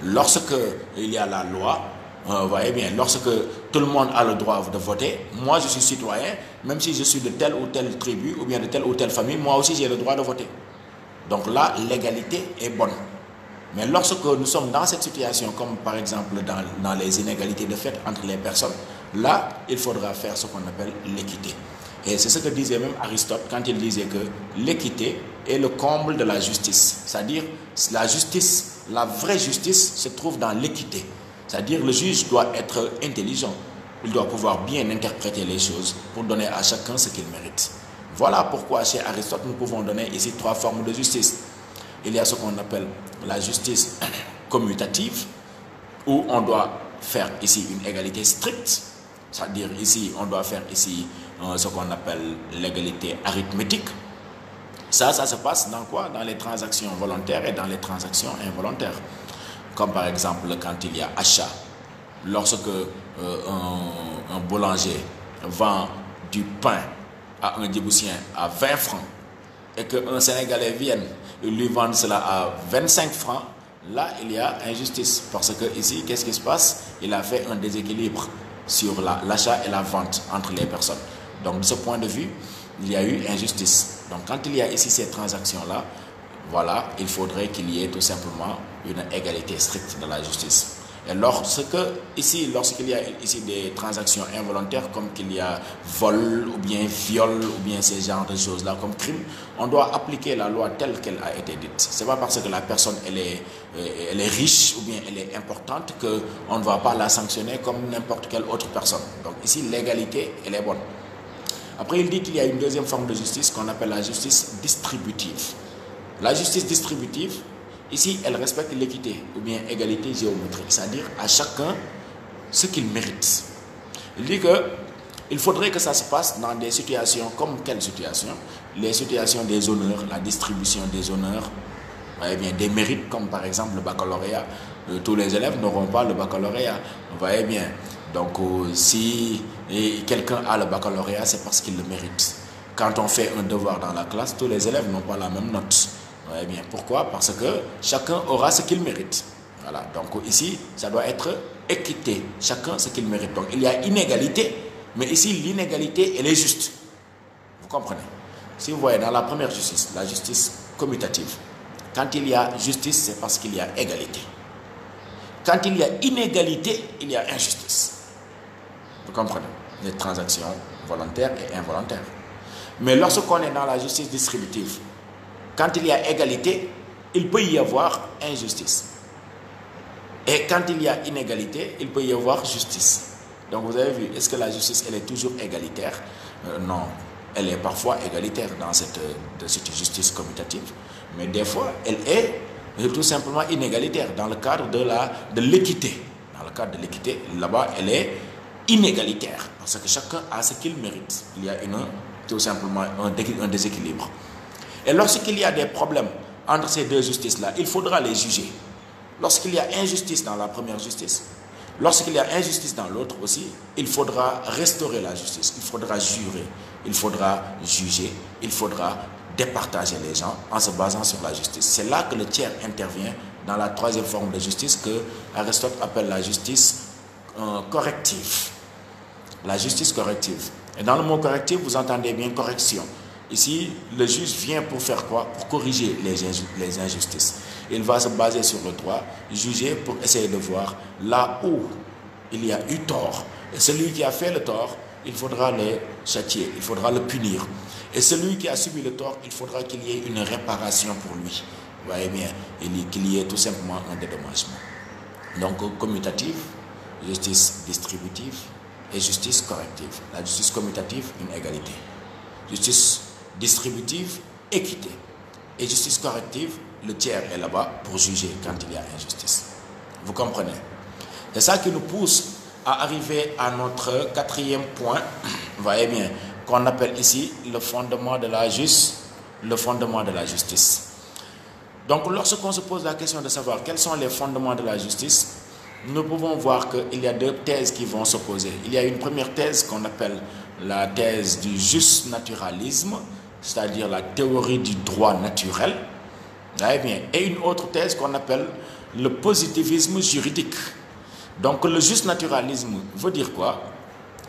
lorsque il y a la loi, vous voyez bien, lorsque tout le monde a le droit de voter, moi je suis citoyen, même si je suis de telle ou telle tribu ou bien de telle ou telle famille, moi aussi j'ai le droit de voter. Donc là, l'égalité est bonne. Mais lorsque nous sommes dans cette situation, comme par exemple dans les inégalités de fait entre les personnes, là, il faudra faire ce qu'on appelle l'équité. Et c'est ce que disait même Aristote quand il disait que l'équité est le comble de la justice. C'est-à-dire, la justice, la vraie justice se trouve dans l'équité. C'est-à-dire, le juge doit être intelligent. Il doit pouvoir bien interpréter les choses pour donner à chacun ce qu'il mérite. Voilà pourquoi chez Aristote, nous pouvons donner ici 3 formes de justice. Il y a ce qu'on appelle la justice commutative, où on doit faire ici une égalité stricte. C'est-à-dire ici, on doit faire ici ce qu'on appelle l'égalité arithmétique. Ça se passe dans quoi? Dans les transactions volontaires et dans les transactions involontaires. Comme par exemple quand il y a achat. Lorsque un boulanger vend du pain à un Djiboutien à 20 francs et qu'un Sénégalais vienne lui vendre cela à 25 francs, là il y a injustice. Parce que ici, qu'est-ce qui se passe? Il a fait un déséquilibre sur l'achat et la vente entre les personnes. Donc de ce point de vue, il y a eu injustice. Donc quand il y a ici ces transactions-là, voilà, il faudrait qu'il y ait tout simplement une égalité stricte de la justice. Et lorsqu'il y a ici des transactions involontaires, comme qu'il y a vol ou bien viol ou bien ces genres de choses-là comme crime, on doit appliquer la loi telle qu'elle a été dite. Ce n'est pas parce que la personne elle est riche ou bien elle est importante qu'on ne va pas la sanctionner comme n'importe quelle autre personne. Donc ici, l'égalité, elle est bonne. Après, il dit qu'il y a une deuxième forme de justice qu'on appelle la justice distributive. La justice distributive, ici, elle respecte l'équité ou bien égalité géométrique, c'est-à-dire à chacun ce qu'il mérite. Il dit qu'il faudrait que ça se passe dans des situations comme quelles situations? Les situations des honneurs, la distribution des honneurs, voyez bien, des mérites comme par exemple le baccalauréat. Tous les élèves n'auront pas le baccalauréat, vous voyez bien. Donc si quelqu'un a le baccalauréat, c'est parce qu'il le mérite. Quand on fait un devoir dans la classe, tous les élèves n'ont pas la même note. Ouais, bien. Pourquoi? Parce que chacun aura ce qu'il mérite. Voilà. Donc ici, ça doit être équité. Chacun ce qu'il mérite. Donc il y a inégalité, mais ici l'inégalité, elle est juste. Vous comprenez? Si vous voyez dans la première justice, la justice commutative, quand il y a justice, c'est parce qu'il y a égalité. Quand il y a inégalité, il y a injustice. Vous comprenez? Les transactions volontaires et involontaires. Mais lorsqu'on est dans la justice distributive, quand il y a égalité, il peut y avoir injustice. Et quand il y a inégalité, il peut y avoir justice. Donc vous avez vu, est-ce que la justice, elle est toujours égalitaire? Non, elle est parfois égalitaire dans cette justice commutative. Mais des fois, elle est tout simplement inégalitaire dans le cadre de l'équité. Dans le cadre de l'équité, là-bas, elle est inégalitaire. Parce que chacun a ce qu'il mérite. Il y a tout simplement un déséquilibre. Et lorsqu'il y a des problèmes entre ces deux justices-là, il faudra les juger. Lorsqu'il y a injustice dans la première justice, lorsqu'il y a injustice dans l'autre aussi, il faudra restaurer la justice, il faudra jurer, il faudra juger, il faudra départager les gens en se basant sur la justice. C'est là que le tiers intervient dans la troisième forme de justice que Aristote appelle la justice corrective. La justice corrective. Et dans le mot corrective, vous entendez bien correction. Ici, le juge vient pour faire quoi? Pour corriger les injustices. Il va se baser sur le droit, juger pour essayer de voir là où il y a eu tort. Et celui qui a fait le tort, il faudra le châtier, il faudra le punir. Et celui qui a subi le tort, il faudra qu'il y ait une réparation pour lui. Vous voyez bien, qu'il y ait tout simplement un dédommagement. Donc, commutative, justice distributive et justice corrective. La justice commutative, une égalité. Justice distributive, équité. Et justice corrective, le tiers est là-bas pour juger quand il y a injustice. Vous comprenez? C'est ça qui nous pousse à arriver à notre quatrième point, vous voyez bien, qu'on appelle ici le fondement de la justice. Donc, lorsqu'on se pose la question de savoir quels sont les fondements de la justice, nous pouvons voir qu'il y a deux thèses qui vont s'opposer. Il y a une première thèse qu'on appelle la thèse du justnaturalisme, c'est-à-dire la théorie du droit naturel, vous voyez bien, et une autre thèse qu'on appelle le positivisme juridique. Donc, le justnaturalisme veut dire quoi?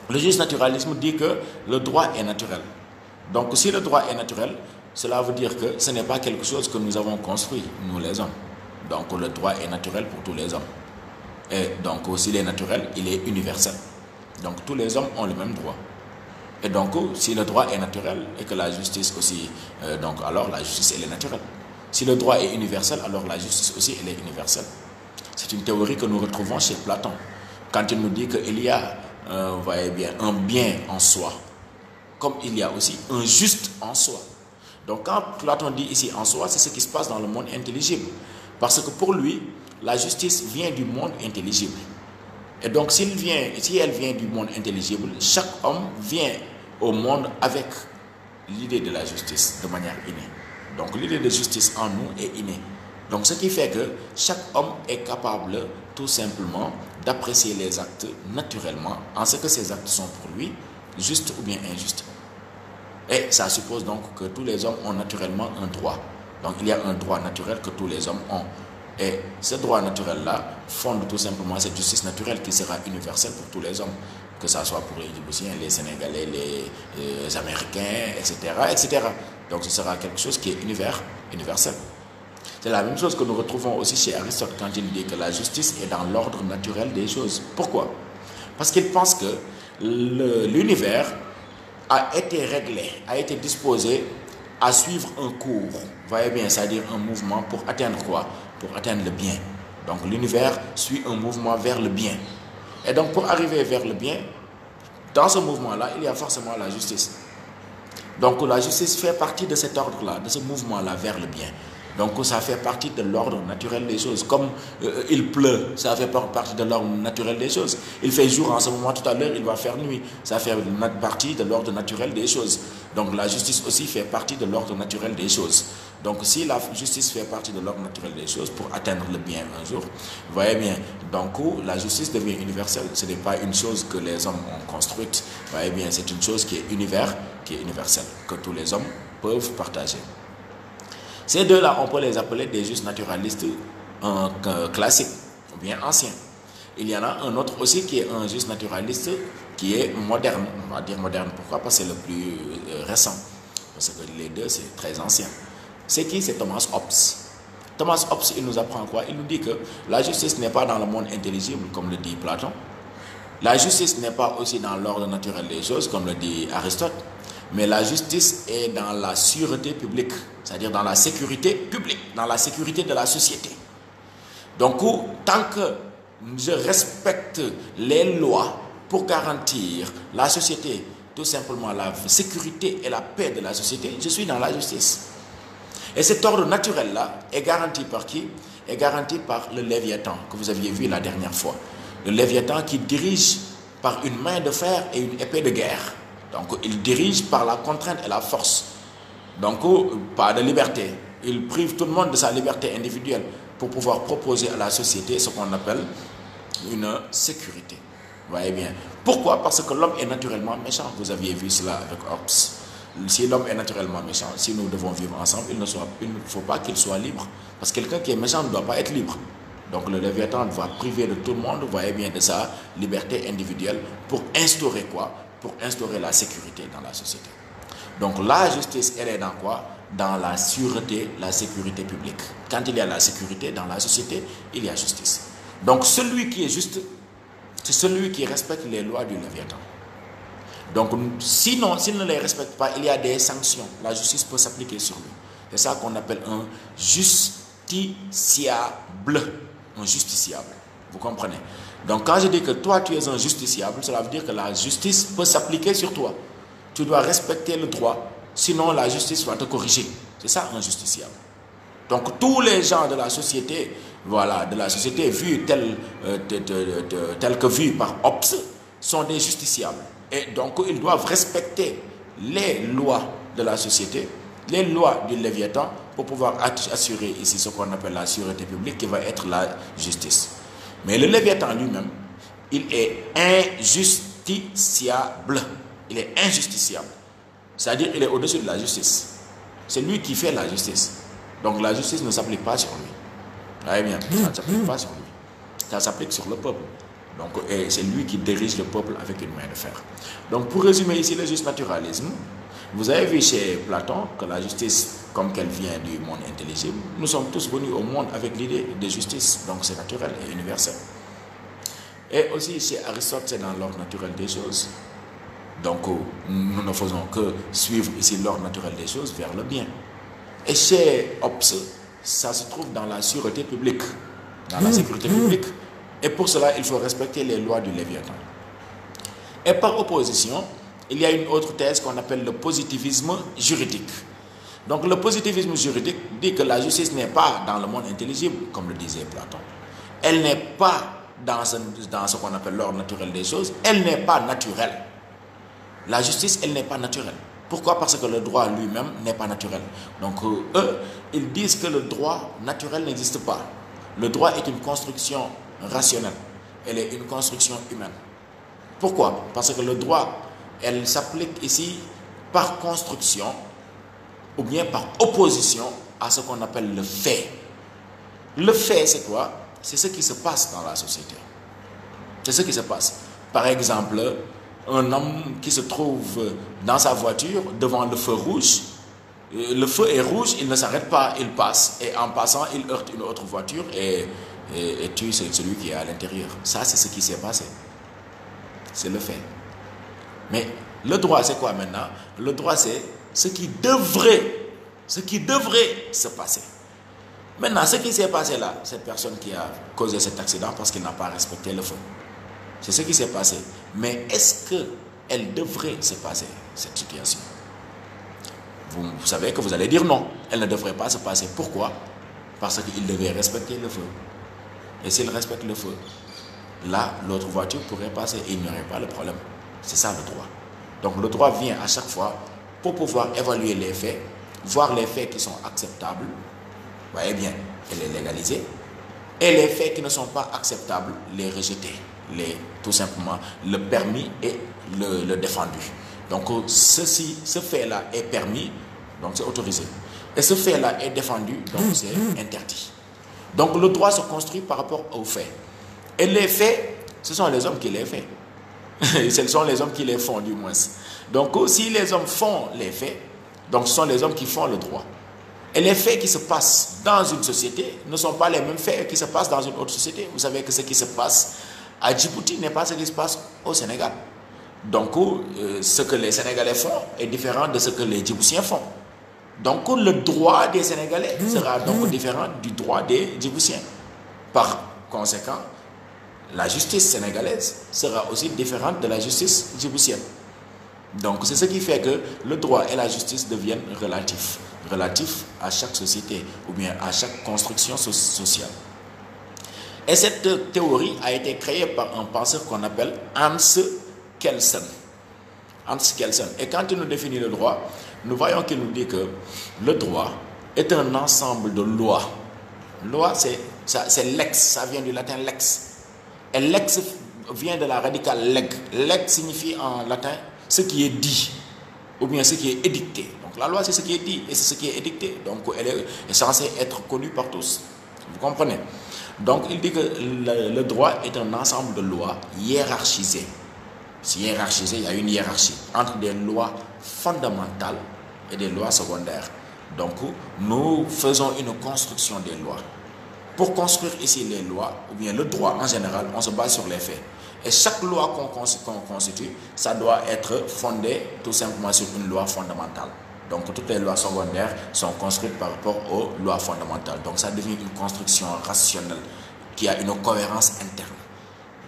Le justnaturalisme dit que le droit est naturel. Donc, si le droit est naturel, cela veut dire que ce n'est pas quelque chose que nous avons construit, nous les hommes. Donc, le droit est naturel pour tous les hommes. Et donc, s'il est naturel, il est universel. Donc, tous les hommes ont le même droit. Et donc, si le droit est naturel et que la justice aussi, alors la justice, elle est naturelle. Si le droit est universel, alors la justice aussi, elle est universelle. C'est une théorie que nous retrouvons chez Platon. Quand il nous dit qu'il y a, vous voyez bien, un bien en soi, comme il y a aussi un juste en soi. Donc quand Platon dit ici en soi, c'est ce qui se passe dans le monde intelligible. Parce que pour lui, la justice vient du monde intelligible. Et donc si elle vient du monde intelligible, chaque homme vient au monde avec l'idée de la justice de manière innée. Donc l'idée de justice en nous est innée. Donc ce qui fait que chaque homme est capable tout simplement d'apprécier les actes naturellement, en ce que ces actes sont pour lui justes ou bien injustes. Et ça suppose donc que tous les hommes ont naturellement un droit. Donc il y a un droit naturel que tous les hommes ont. Et ce droit naturel-là fonde tout simplement cette justice naturelle qui sera universelle pour tous les hommes, que ce soit pour les Djiboutiens, les Sénégalais, les Américains, etc., etc. Donc ce sera quelque chose qui est universel. C'est la même chose que nous retrouvons aussi chez Aristote quand il dit que la justice est dans l'ordre naturel des choses. Pourquoi? Parce qu'il pense que l'univers a été réglé, a été disposé à suivre un cours. Vous voyez bien, c'est-à-dire un mouvement pour atteindre quoi? Pour atteindre le bien. Donc l'univers suit un mouvement vers le bien. Et donc pour arriver vers le bien, dans ce mouvement-là, il y a forcément la justice. Donc la justice fait partie de cet ordre-là, de ce mouvement-là vers le bien. Donc ça fait partie de l'ordre naturel des choses. Comme il pleut, ça fait partie de l'ordre naturel des choses. Il fait jour en ce moment, tout à l'heure, il va faire nuit. Ça fait partie de l'ordre naturel des choses. Donc la justice aussi fait partie de l'ordre naturel des choses. Donc si la justice fait partie de l'ordre naturel des choses pour atteindre le bien un jour, vous voyez bien, donc la justice devient universelle. Ce n'est pas une chose que les hommes ont construite. Vous voyez bien, c'est une chose qui est universelle, que tous les hommes peuvent partager. Ces deux-là, on peut les appeler des justnaturalistes classiques, ou bien anciens. Il y en a un autre aussi qui est un justnaturaliste qui est moderne. On va dire moderne, pourquoi? Parce que c'est le plus récent. Parce que les deux, c'est très ancien. C'est qui? C'est Thomas Hobbes. Thomas Hobbes, il nous apprend quoi? Il nous dit que la justice n'est pas dans le monde intelligible, comme le dit Platon. La justice n'est pas aussi dans l'ordre naturel des choses, comme le dit Aristote. Mais la justice est dans la sûreté publique, c'est-à-dire dans la sécurité publique, dans la sécurité de la société. Donc, tant que je respecte les lois pour garantir la société, tout simplement la sécurité et la paix de la société, je suis dans la justice. Et cet ordre naturel-là est garanti par qui? Est garanti par le Léviathan, que vous aviez vu la dernière fois. Le Léviathan qui dirige par une main de fer et une épée de guerre. Donc, il dirige par la contrainte et la force. Donc, pas de liberté. Il prive tout le monde de sa liberté individuelle pour pouvoir proposer à la société ce qu'on appelle une sécurité. Vous voyez bien. Pourquoi? Parce que l'homme est naturellement méchant. Vous aviez vu cela avec Hobbes. Si l'homme est naturellement méchant, si nous devons vivre ensemble, il ne faut pas qu'il soit libre. Parce que quelqu'un qui est méchant ne doit pas être libre. Donc, le Léviathan va priver de tout le monde, vous voyez bien, de sa liberté individuelle pour instaurer quoi? Pour instaurer la sécurité dans la société. Donc la justice, elle est dans quoi? Dans la sûreté, la sécurité publique. Quand il y a la sécurité dans la société, il y a justice. Donc celui qui est juste, c'est celui qui respecte les lois du Léviathan. Donc, sinon, s'il ne les respecte pas, il y a des sanctions. La justice peut s'appliquer sur lui. C'est ça qu'on appelle un justiciable. Un justiciable. Vous comprenez? Donc, quand je dis que toi, tu es un justiciable, cela veut dire que la justice peut s'appliquer sur toi. Tu dois respecter le droit, sinon la justice va te corriger. C'est ça, un justiciable. Donc, tous les gens de la société, voilà, de la société vue telle que vue par Hobbes, sont des justiciables. Et donc, ils doivent respecter les lois de la société, les lois du Léviathan, pour pouvoir assurer ici ce qu'on appelle la sûreté publique, qui va être la justice. Mais le Léviathan lui-même, il est injusticiable. Il est injusticiable. C'est-à-dire qu'il est au-dessus de la justice. C'est lui qui fait la justice. Donc la justice ne s'applique pas sur lui. Voyez bien, ça ne s'applique pas sur lui. Ça s'applique sur le peuple. Donc, c'est lui qui dirige le peuple avec une main de fer. Donc, pour résumer ici le juste naturalisme, vous avez vu chez Platon que la justice, comme qu'elle vient du monde intelligible, nous sommes tous venus au monde avec l'idée de justice. Donc, c'est naturel et universel. Et aussi, chez Aristote, c'est dans l'ordre naturel des choses. Donc, nous ne faisons que suivre ici l'ordre naturel des choses vers le bien. Et chez Hobbes, ça se trouve dans la sûreté publique, dans la sécurité publique. Et pour cela, il faut respecter les lois du Léviathan. Et par opposition, il y a une autre thèse qu'on appelle le positivisme juridique. Donc le positivisme juridique dit que la justice n'est pas dans le monde intelligible, comme le disait Platon. Elle n'est pas dans ce qu'on appelle l'ordre naturel des choses. Elle n'est pas naturelle. La justice, elle n'est pas naturelle. Pourquoi? Parce que le droit lui-même n'est pas naturel. Donc eux, ils disent que le droit naturel n'existe pas. Le droit est une construction rationnelle. Elle est une construction humaine. Pourquoi? Parce que le droit, elle s'applique ici par construction ou bien par opposition à ce qu'on appelle le fait. Le fait, c'est quoi? C'est ce qui se passe dans la société. C'est ce qui se passe. Par exemple, un homme qui se trouve dans sa voiture devant le feu rouge, le feu est rouge, il ne s'arrête pas, il passe. Et en passant, il heurte une autre voiture et tue celui qui est à l'intérieur. Ça, c'est ce qui s'est passé. C'est le fait. Mais le droit, c'est quoi maintenant? Le droit, c'est ce qui devrait se passer. Maintenant, ce qui s'est passé là, cette personne qui a causé cet accident parce qu'il n'a pas respecté le feu. C'est ce qui s'est passé. Mais est-ce qu'elle devrait se passer, cette situation? Vous savez que vous allez dire non. Elle ne devrait pas se passer. Pourquoi? Parce qu'il devait respecter le feu. Et s'il respecte le feu, là, l'autre voiture pourrait passer et il n'y aurait pas le problème. C'est ça le droit. Donc le droit vient à chaque fois pour pouvoir évaluer les faits, voir les faits qui sont acceptables, vous voyez bien, et les légaliser, et les faits qui ne sont pas acceptables, les rejeter, tout simplement le permis et le défendu. Donc ce fait-là est permis, donc c'est autorisé. Et ce fait-là est défendu, donc c'est interdit. Donc le droit se construit par rapport aux faits. Et les faits, ce sont les hommes qui les font. Ce sont les hommes qui les font du moins. Donc si les hommes font les faits, donc ce sont les hommes qui font le droit. Et les faits qui se passent dans une société ne sont pas les mêmes faits qui se passent dans une autre société. Vous savez que ce qui se passe à Djibouti n'est pas ce qui se passe au Sénégal. Donc ce que les Sénégalais font est différent de ce que les Djiboutiens font. Donc le droit des Sénégalais sera donc différent du droit des Djiboutiens. Par conséquent, la justice sénégalaise sera aussi différente de la justice djiboutienne. Donc c'est ce qui fait que le droit et la justice deviennent relatifs à chaque société ou bien à chaque construction sociale. Et cette théorie a été créée par un penseur qu'on appelle Hans Kelsen. Hans Kelsen. Et quand il nous définit le droit, nous voyons qu'il nous dit que le droit est un ensemble de lois. Loi, c'est lex, ça vient du latin lex. Et lex vient de la radicale leg. Leg signifie en latin ce qui est dit, ou bien ce qui est édicté. Donc la loi, c'est ce qui est dit et c'est ce qui est édicté. Donc elle est censée être connue par tous. Vous comprenez? Donc il dit que le droit est un ensemble de lois hiérarchisées. C'est hiérarchisé, il y a une hiérarchie entre des lois fondamentales et des lois secondaires. Donc nous faisons une construction des lois. Pour construire ici les lois, ou bien le droit en général, on se base sur les faits. Et chaque loi qu'on constitue, ça doit être fondé tout simplement sur une loi fondamentale. Donc toutes les lois secondaires sont construites par rapport aux lois fondamentales. Donc ça devient une construction rationnelle qui a une cohérence interne.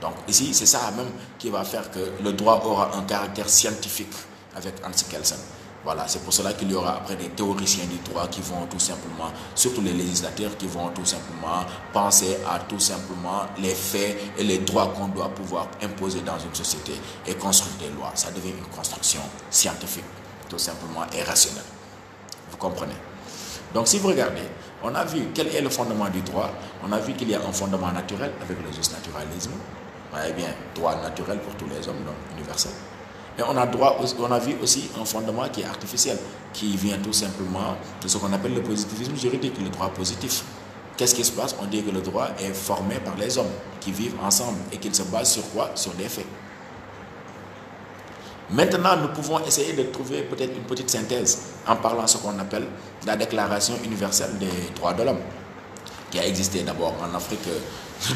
Donc ici, c'est ça même qui va faire que le droit aura un caractère scientifique avec Hans Kelsen. Voilà, c'est pour cela qu'il y aura après des théoriciens du droit qui vont tout simplement, surtout les législateurs, qui vont tout simplement penser à tout simplement les faits et les droits qu'on doit pouvoir imposer dans une société et construire des lois. Ça devient une construction scientifique, tout simplement, et rationnelle. Vous comprenez? Donc si vous regardez, on a vu quel est le fondement du droit. On a vu qu'il y a un fondement naturel avec le justnaturalisme. Eh bien, droit naturel pour tous les hommes, donc universel. Et on a vu aussi un fondement qui est artificiel, qui vient tout simplement de ce qu'on appelle le positivisme juridique, le droit positif. Qu'est-ce qui se passe? On dit que le droit est formé par les hommes qui vivent ensemble et qu'il se base sur quoi? Sur des faits. Maintenant, nous pouvons essayer de trouver peut-être une petite synthèse en parlant de ce qu'on appelle la Déclaration universelle des droits de l'homme, qui a existé d'abord en Afrique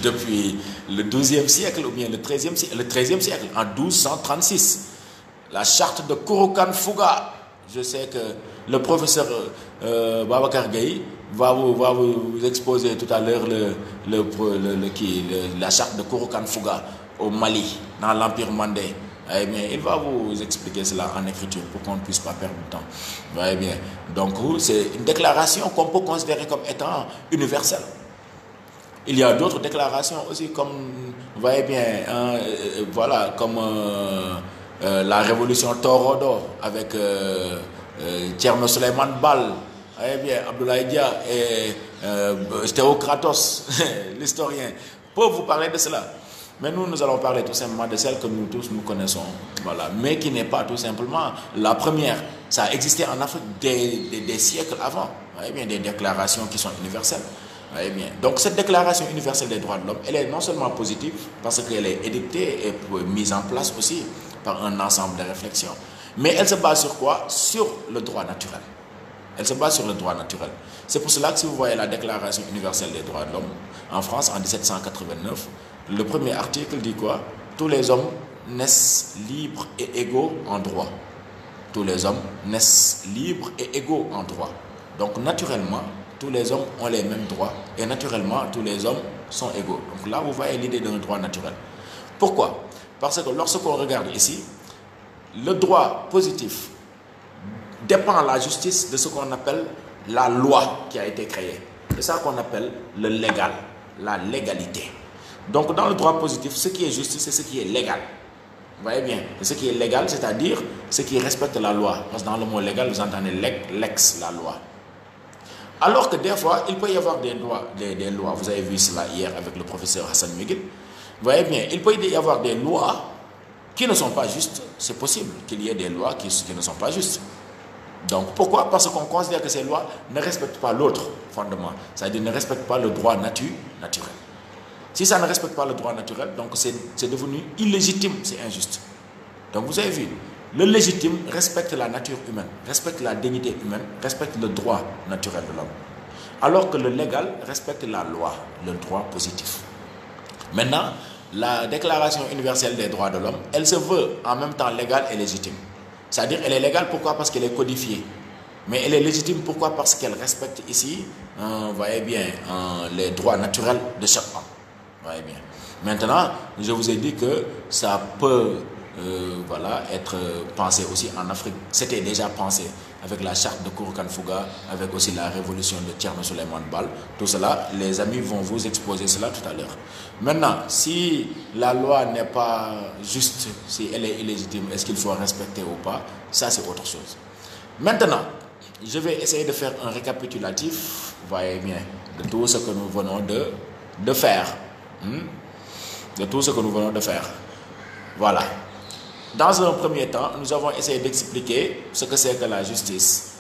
depuis le XIIe siècle ou bien le XIIIe siècle, en 1236. La charte de Kurukan Fuga. Je sais que le professeur Babacar Gaye va vous exposer tout à l'heure la charte de Kurukan Fuga au Mali, dans l'Empire mandé. Eh bien, il va vous expliquer cela en écriture pour qu'on ne puisse pas perdre de temps. Eh bien, donc, c'est une déclaration qu'on peut considérer comme étant universelle. Il y a d'autres déclarations aussi, comme, vous voyez bien, voilà, comme la révolution Torodo avec Thierno Suleiman Bal, eh bien, Abdoulaye Dia et Théocratos, l'historien, peuvent vous parler de cela. Mais nous allons parler tout simplement de celle que nous tous nous connaissons, voilà, mais qui n'est pas tout simplement la première. Ça a existé en Afrique des siècles avant, voyez bien, des déclarations qui sont universelles. Voyez bien. Donc cette déclaration universelle des droits de l'homme, elle est non seulement positive, parce qu'elle est édictée et mise en place aussi par un ensemble de réflexions, mais elle se base sur quoi? Sur le droit naturel. Elle se base sur le droit naturel. C'est pour cela que si vous voyez la Déclaration universelle des droits de l'homme, en France, en 1789, le premier article dit quoi? Tous les hommes naissent libres et égaux en droit. Tous les hommes naissent libres et égaux en droit. Donc naturellement, tous les hommes ont les mêmes droits et naturellement, tous les hommes sont égaux. Donc là, vous voyez l'idée d'un droit naturel. Pourquoi? Parce que lorsqu'on regarde ici, le droit positif dépend de la justice de ce qu'on appelle la loi qui a été créée. C'est ça qu'on appelle le légal, la légalité. Donc dans le droit positif, ce qui est justice, c'est ce qui est légal. Vous voyez bien, ce qui est légal, c'est-à-dire ce qui respecte la loi. Parce que dans le mot légal, vous entendez lex, la loi. Alors que des fois, il peut y avoir des lois. Vous avez vu cela hier avec le professeur Hassan Miguel. Vous voyez bien, il peut y avoir des lois qui ne sont pas justes. C'est possible qu'il y ait des lois qui ne sont pas justes. Donc pourquoi? Parce qu'on considère que ces lois ne respectent pas l'autre fondement. C'est-à-dire ne respectent pas le droit naturel. Si ça ne respecte pas le droit naturel, donc c'est devenu illégitime, c'est injuste. Donc vous avez vu, le légitime respecte la nature humaine, respecte la dignité humaine, respecte le droit naturel de l'homme. Alors que le légal respecte la loi, le droit positif. Maintenant, la Déclaration universelle des droits de l'homme, elle se veut en même temps légale et légitime. C'est-à-dire, elle est légale, pourquoi? Parce qu'elle est codifiée. Mais elle est légitime, pourquoi? Parce qu'elle respecte ici, vous voyez bien, les droits naturels de chaque homme. Voyez bien. Maintenant, je vous ai dit que ça peut voilà, être pensé aussi en Afrique. C'était déjà pensé avec la charte de Kurukan Fuga, avec aussi la révolution de Thierno Suleiman Bal. Tout cela, les amis vont vous exposer cela tout à l'heure. Maintenant, si la loi n'est pas juste, si elle est illégitime, est-ce qu'il faut respecter ou pas? Ça, c'est autre chose. Maintenant, je vais essayer de faire un récapitulatif, vous voyez bien, de tout ce que nous venons de faire. De tout ce que nous venons de faire. Voilà. Dans un premier temps, nous avons essayé d'expliquer ce que c'est que la justice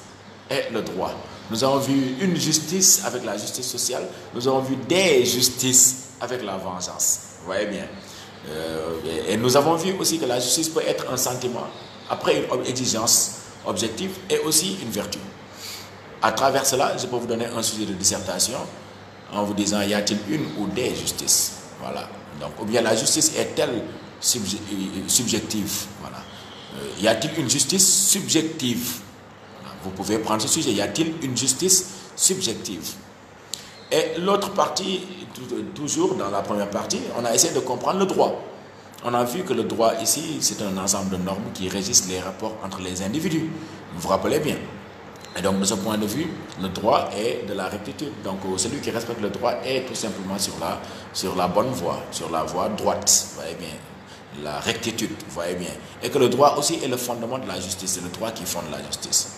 et le droit. Nous avons vu une justice avec la justice sociale. Nous avons vu des justices avec la vengeance. Vous voyez bien. Et nous avons vu aussi que la justice peut être un sentiment après une exigence objective et aussi une vertu. À travers cela, je peux vous donner un sujet de dissertation en vous disant, y a-t-il une ou des justices? Voilà. Donc, ou bien la justice est-elle subjective? Voilà. Y a-t-il une justice subjective? Vous pouvez prendre ce sujet. Y a-t-il une justice subjective? Et l'autre partie, toujours dans la première partie, on a essayé de comprendre le droit. On a vu que le droit ici, c'est un ensemble de normes qui régissent les rapports entre les individus. Vous vous rappelez bien. Et donc, de ce point de vue, le droit est de la rectitude. Donc, celui qui respecte le droit est tout simplement sur la bonne voie, sur la voie droite. Vous voyez bien, la rectitude, vous voyez bien. Et que le droit aussi est le fondement de la justice. C'est le droit qui fonde la justice.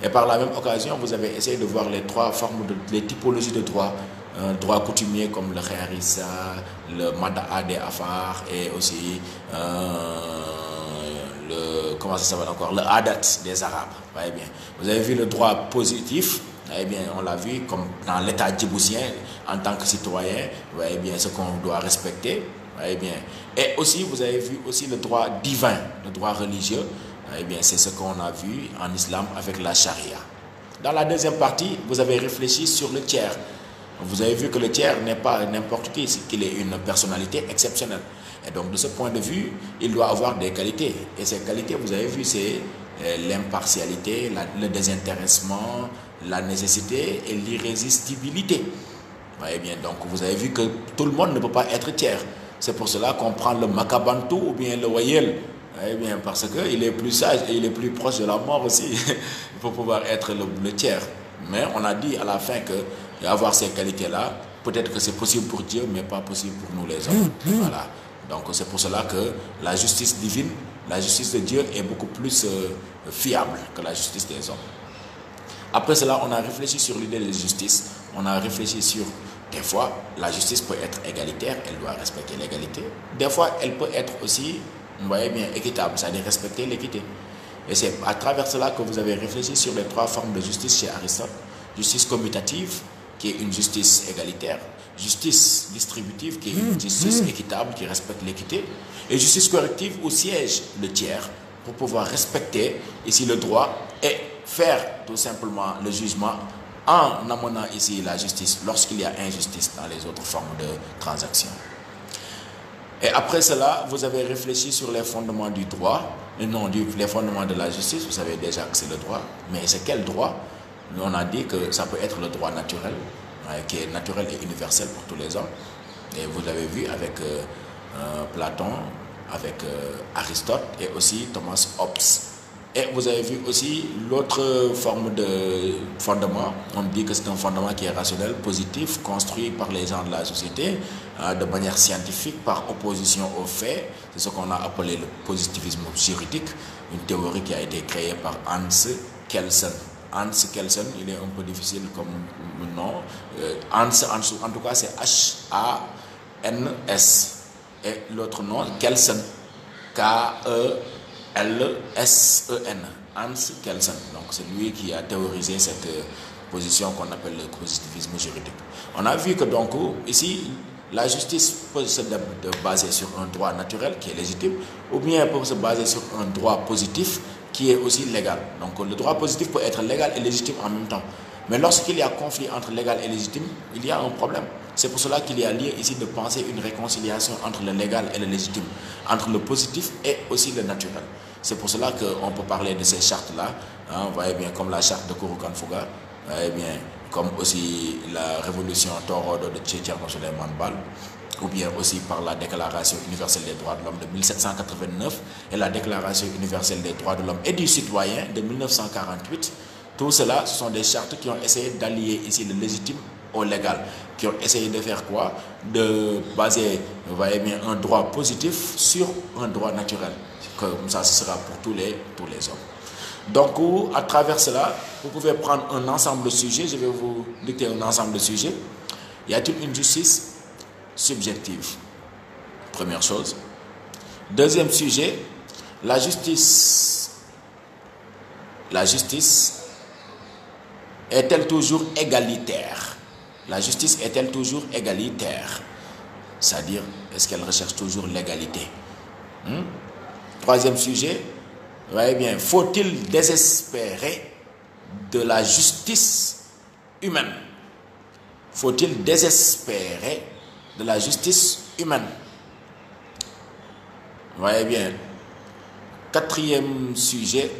Et par la même occasion, vous avez essayé de voir les trois formes, les typologies de droit. Un droit coutumier comme le kharissa, le mada'a des afar et aussi comment ça s'appelle encore, le adat des Arabes. Voyez bien. Vous avez vu le droit positif. Eh bien, on l'a vu comme dans l'État djiboutien, en tant que citoyen, vous voyez bien ce qu'on doit respecter. Voyez bien. Et aussi, vous avez vu aussi le droit divin, le droit religieux. Eh bien, c'est ce qu'on a vu en islam avec la charia. Dans la deuxième partie, vous avez réfléchi sur le tiers. Vous avez vu que le tiers n'est pas n'importe qui, c'est qu'il est une personnalité exceptionnelle. Et donc, de ce point de vue, il doit avoir des qualités. Et ces qualités, vous avez vu, c'est l'impartialité, le désintéressement, la nécessité et l'irrésistibilité. Vous voyez bien, donc vous avez vu que tout le monde ne peut pas être tiers. C'est pour cela qu'on prend le makabantou ou bien le wayel. Eh bien, parce qu'il est plus sage et il est plus proche de la mort aussi pour pouvoir être le tiers. Mais on a dit à la fin que avoir ces qualités-là, peut-être que c'est possible pour Dieu, mais pas possible pour nous les hommes. Voilà. Donc c'est pour cela que la justice divine, la justice de Dieu est beaucoup plus fiable que la justice des hommes. Après cela, on a réfléchi sur l'idée de justice. On a réfléchi sur, des fois, la justice peut être égalitaire, elle doit respecter l'égalité. Des fois, elle peut être aussi, vous voyez bien, équitable, c'est-à-dire respecter l'équité. Et c'est à travers cela que vous avez réfléchi sur les trois formes de justice chez Aristote. Justice commutative, qui est une justice égalitaire. Justice distributive, qui est une justice équitable, qui respecte l'équité. Et justice corrective, où siège le tiers, pour pouvoir respecter ici le droit et faire tout simplement le jugement en amenant ici la justice lorsqu'il y a injustice dans les autres formes de transactions. Et après cela, vous avez réfléchi sur les fondements du droit, les fondements de la justice. Vous savez déjà que c'est le droit, mais c'est quel droit? Nous, on a dit que ça peut être le droit naturel, qui est naturel et universel pour tous les hommes. Et vous avez vu avec Platon, avec Aristote et aussi Thomas Hobbes. Et vous avez vu aussi l'autre forme de fondement. On dit que c'est un fondement qui est rationnel, positif, construit par les gens de la société de manière scientifique, par opposition aux faits. C'est ce qu'on a appelé le positivisme juridique, une théorie qui a été créée par Hans Kelsen. Hans Kelsen, il est un peu difficile comme nom. Hans, en tout cas, c'est H-A-N-S. Et l'autre nom, Kelsen, K-E-L-S-E-N. Hans Kelsen. Donc, c'est lui qui a théorisé cette position qu'on appelle le positivisme juridique. On a vu que, donc, ici, la justice peut se baser sur un droit naturel qui est légitime, ou bien elle peut se baser sur un droit positif qui est aussi légal. Donc le droit positif peut être légal et légitime en même temps. Mais lorsqu'il y a conflit entre légal et légitime, il y a un problème. C'est pour cela qu'il y a lieu ici de penser une réconciliation entre le légal et le légitime, entre le positif et aussi le naturel. C'est pour cela qu'on peut parler de ces chartes-là, hein, vous voyez bien, comme la charte de Kurukan Fuga, vous voyez bien, comme aussi la révolution Torodo de Tchétcherno Suleiman Bal, ou bien aussi par la Déclaration universelle des droits de l'homme de 1789 et la Déclaration universelle des droits de l'homme et du citoyen de 1948. Tout cela, ce sont des chartes qui ont essayé d'allier ici le légitime au légal, qui ont essayé de faire quoi? De baser, vous voyez bien, un droit positif sur un droit naturel. Comme ça, ce sera pour tous les hommes. Donc, à travers cela, vous pouvez prendre un ensemble de sujets. Je vais vous dicter un ensemble de sujets. Y a-t-il une justice subjective? Première chose. Deuxième sujet, la justice est-elle toujours égalitaire? La justice est-elle toujours égalitaire? C'est-à-dire, est-ce qu'elle recherche toujours l'égalité? Troisième sujet, vous voyez bien, faut-il désespérer de la justice humaine? Faut-il désespérer de la justice humaine? Voyez bien. Quatrième sujet.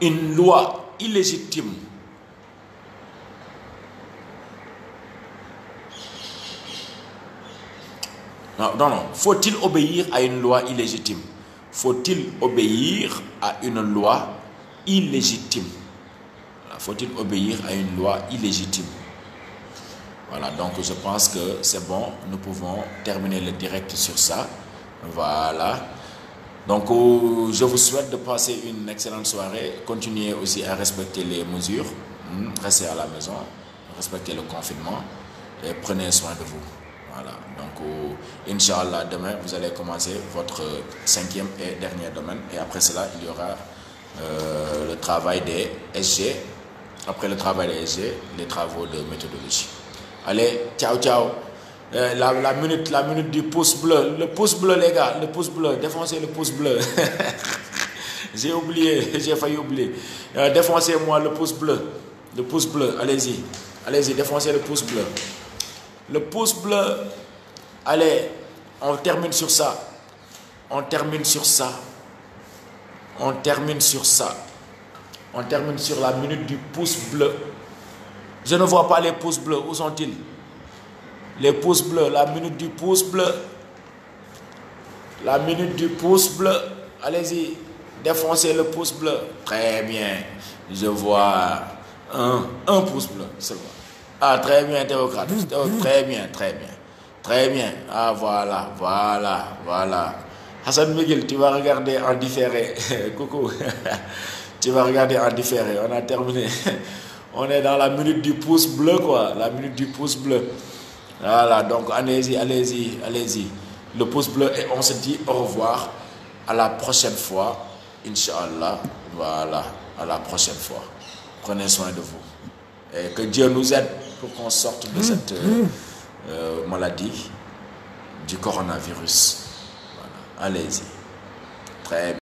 Une loi illégitime. Non. Faut-il obéir à une loi illégitime? Faut-il obéir à une loi illégitime? Faut-il obéir à une loi illégitime? Voilà, donc je pense que c'est bon. Nous pouvons terminer le direct sur ça. Voilà. Donc, je vous souhaite de passer une excellente soirée. Continuez aussi à respecter les mesures. Restez à la maison. Respectez le confinement. Et prenez soin de vous. Voilà. Donc, Inch'Allah, demain, vous allez commencer votre 5e et dernier domaine. Et après cela, il y aura le travail des SG. Après le travail des SG, les travaux de méthodologie. Allez, ciao, ciao. La minute du pouce bleu. Le pouce bleu, les gars. Le pouce bleu. Défoncez le pouce bleu. J'ai oublié. J'ai failli oublier. Défoncez-moi le pouce bleu. Le pouce bleu. Allez-y. Allez-y, défoncez le pouce bleu. Le pouce bleu. Allez, on termine sur ça. On termine sur ça. On termine sur ça. On termine sur la minute du pouce bleu. Je ne vois pas les pouces bleus. Où sont-ils? Les pouces bleus. La minute du pouce bleu. La minute du pouce bleu. Allez-y. Défoncez le pouce bleu. Très bien. Je vois un pouce bleu seulement. Ah, très bien, théocrate. Très bien, très bien. Très bien. Ah, voilà. Hassan Miguel, tu vas regarder en différé. Coucou. Tu vas regarder en différé. On a terminé. On est dans la minute du pouce bleu, quoi. La minute du pouce bleu. Voilà, donc allez-y. Le pouce bleu et on se dit au revoir. À la prochaine fois. Inch'Allah. Voilà, à la prochaine fois. Prenez soin de vous. Et que Dieu nous aide pour qu'on sorte de cette maladie du coronavirus. Voilà, allez-y. Très bien.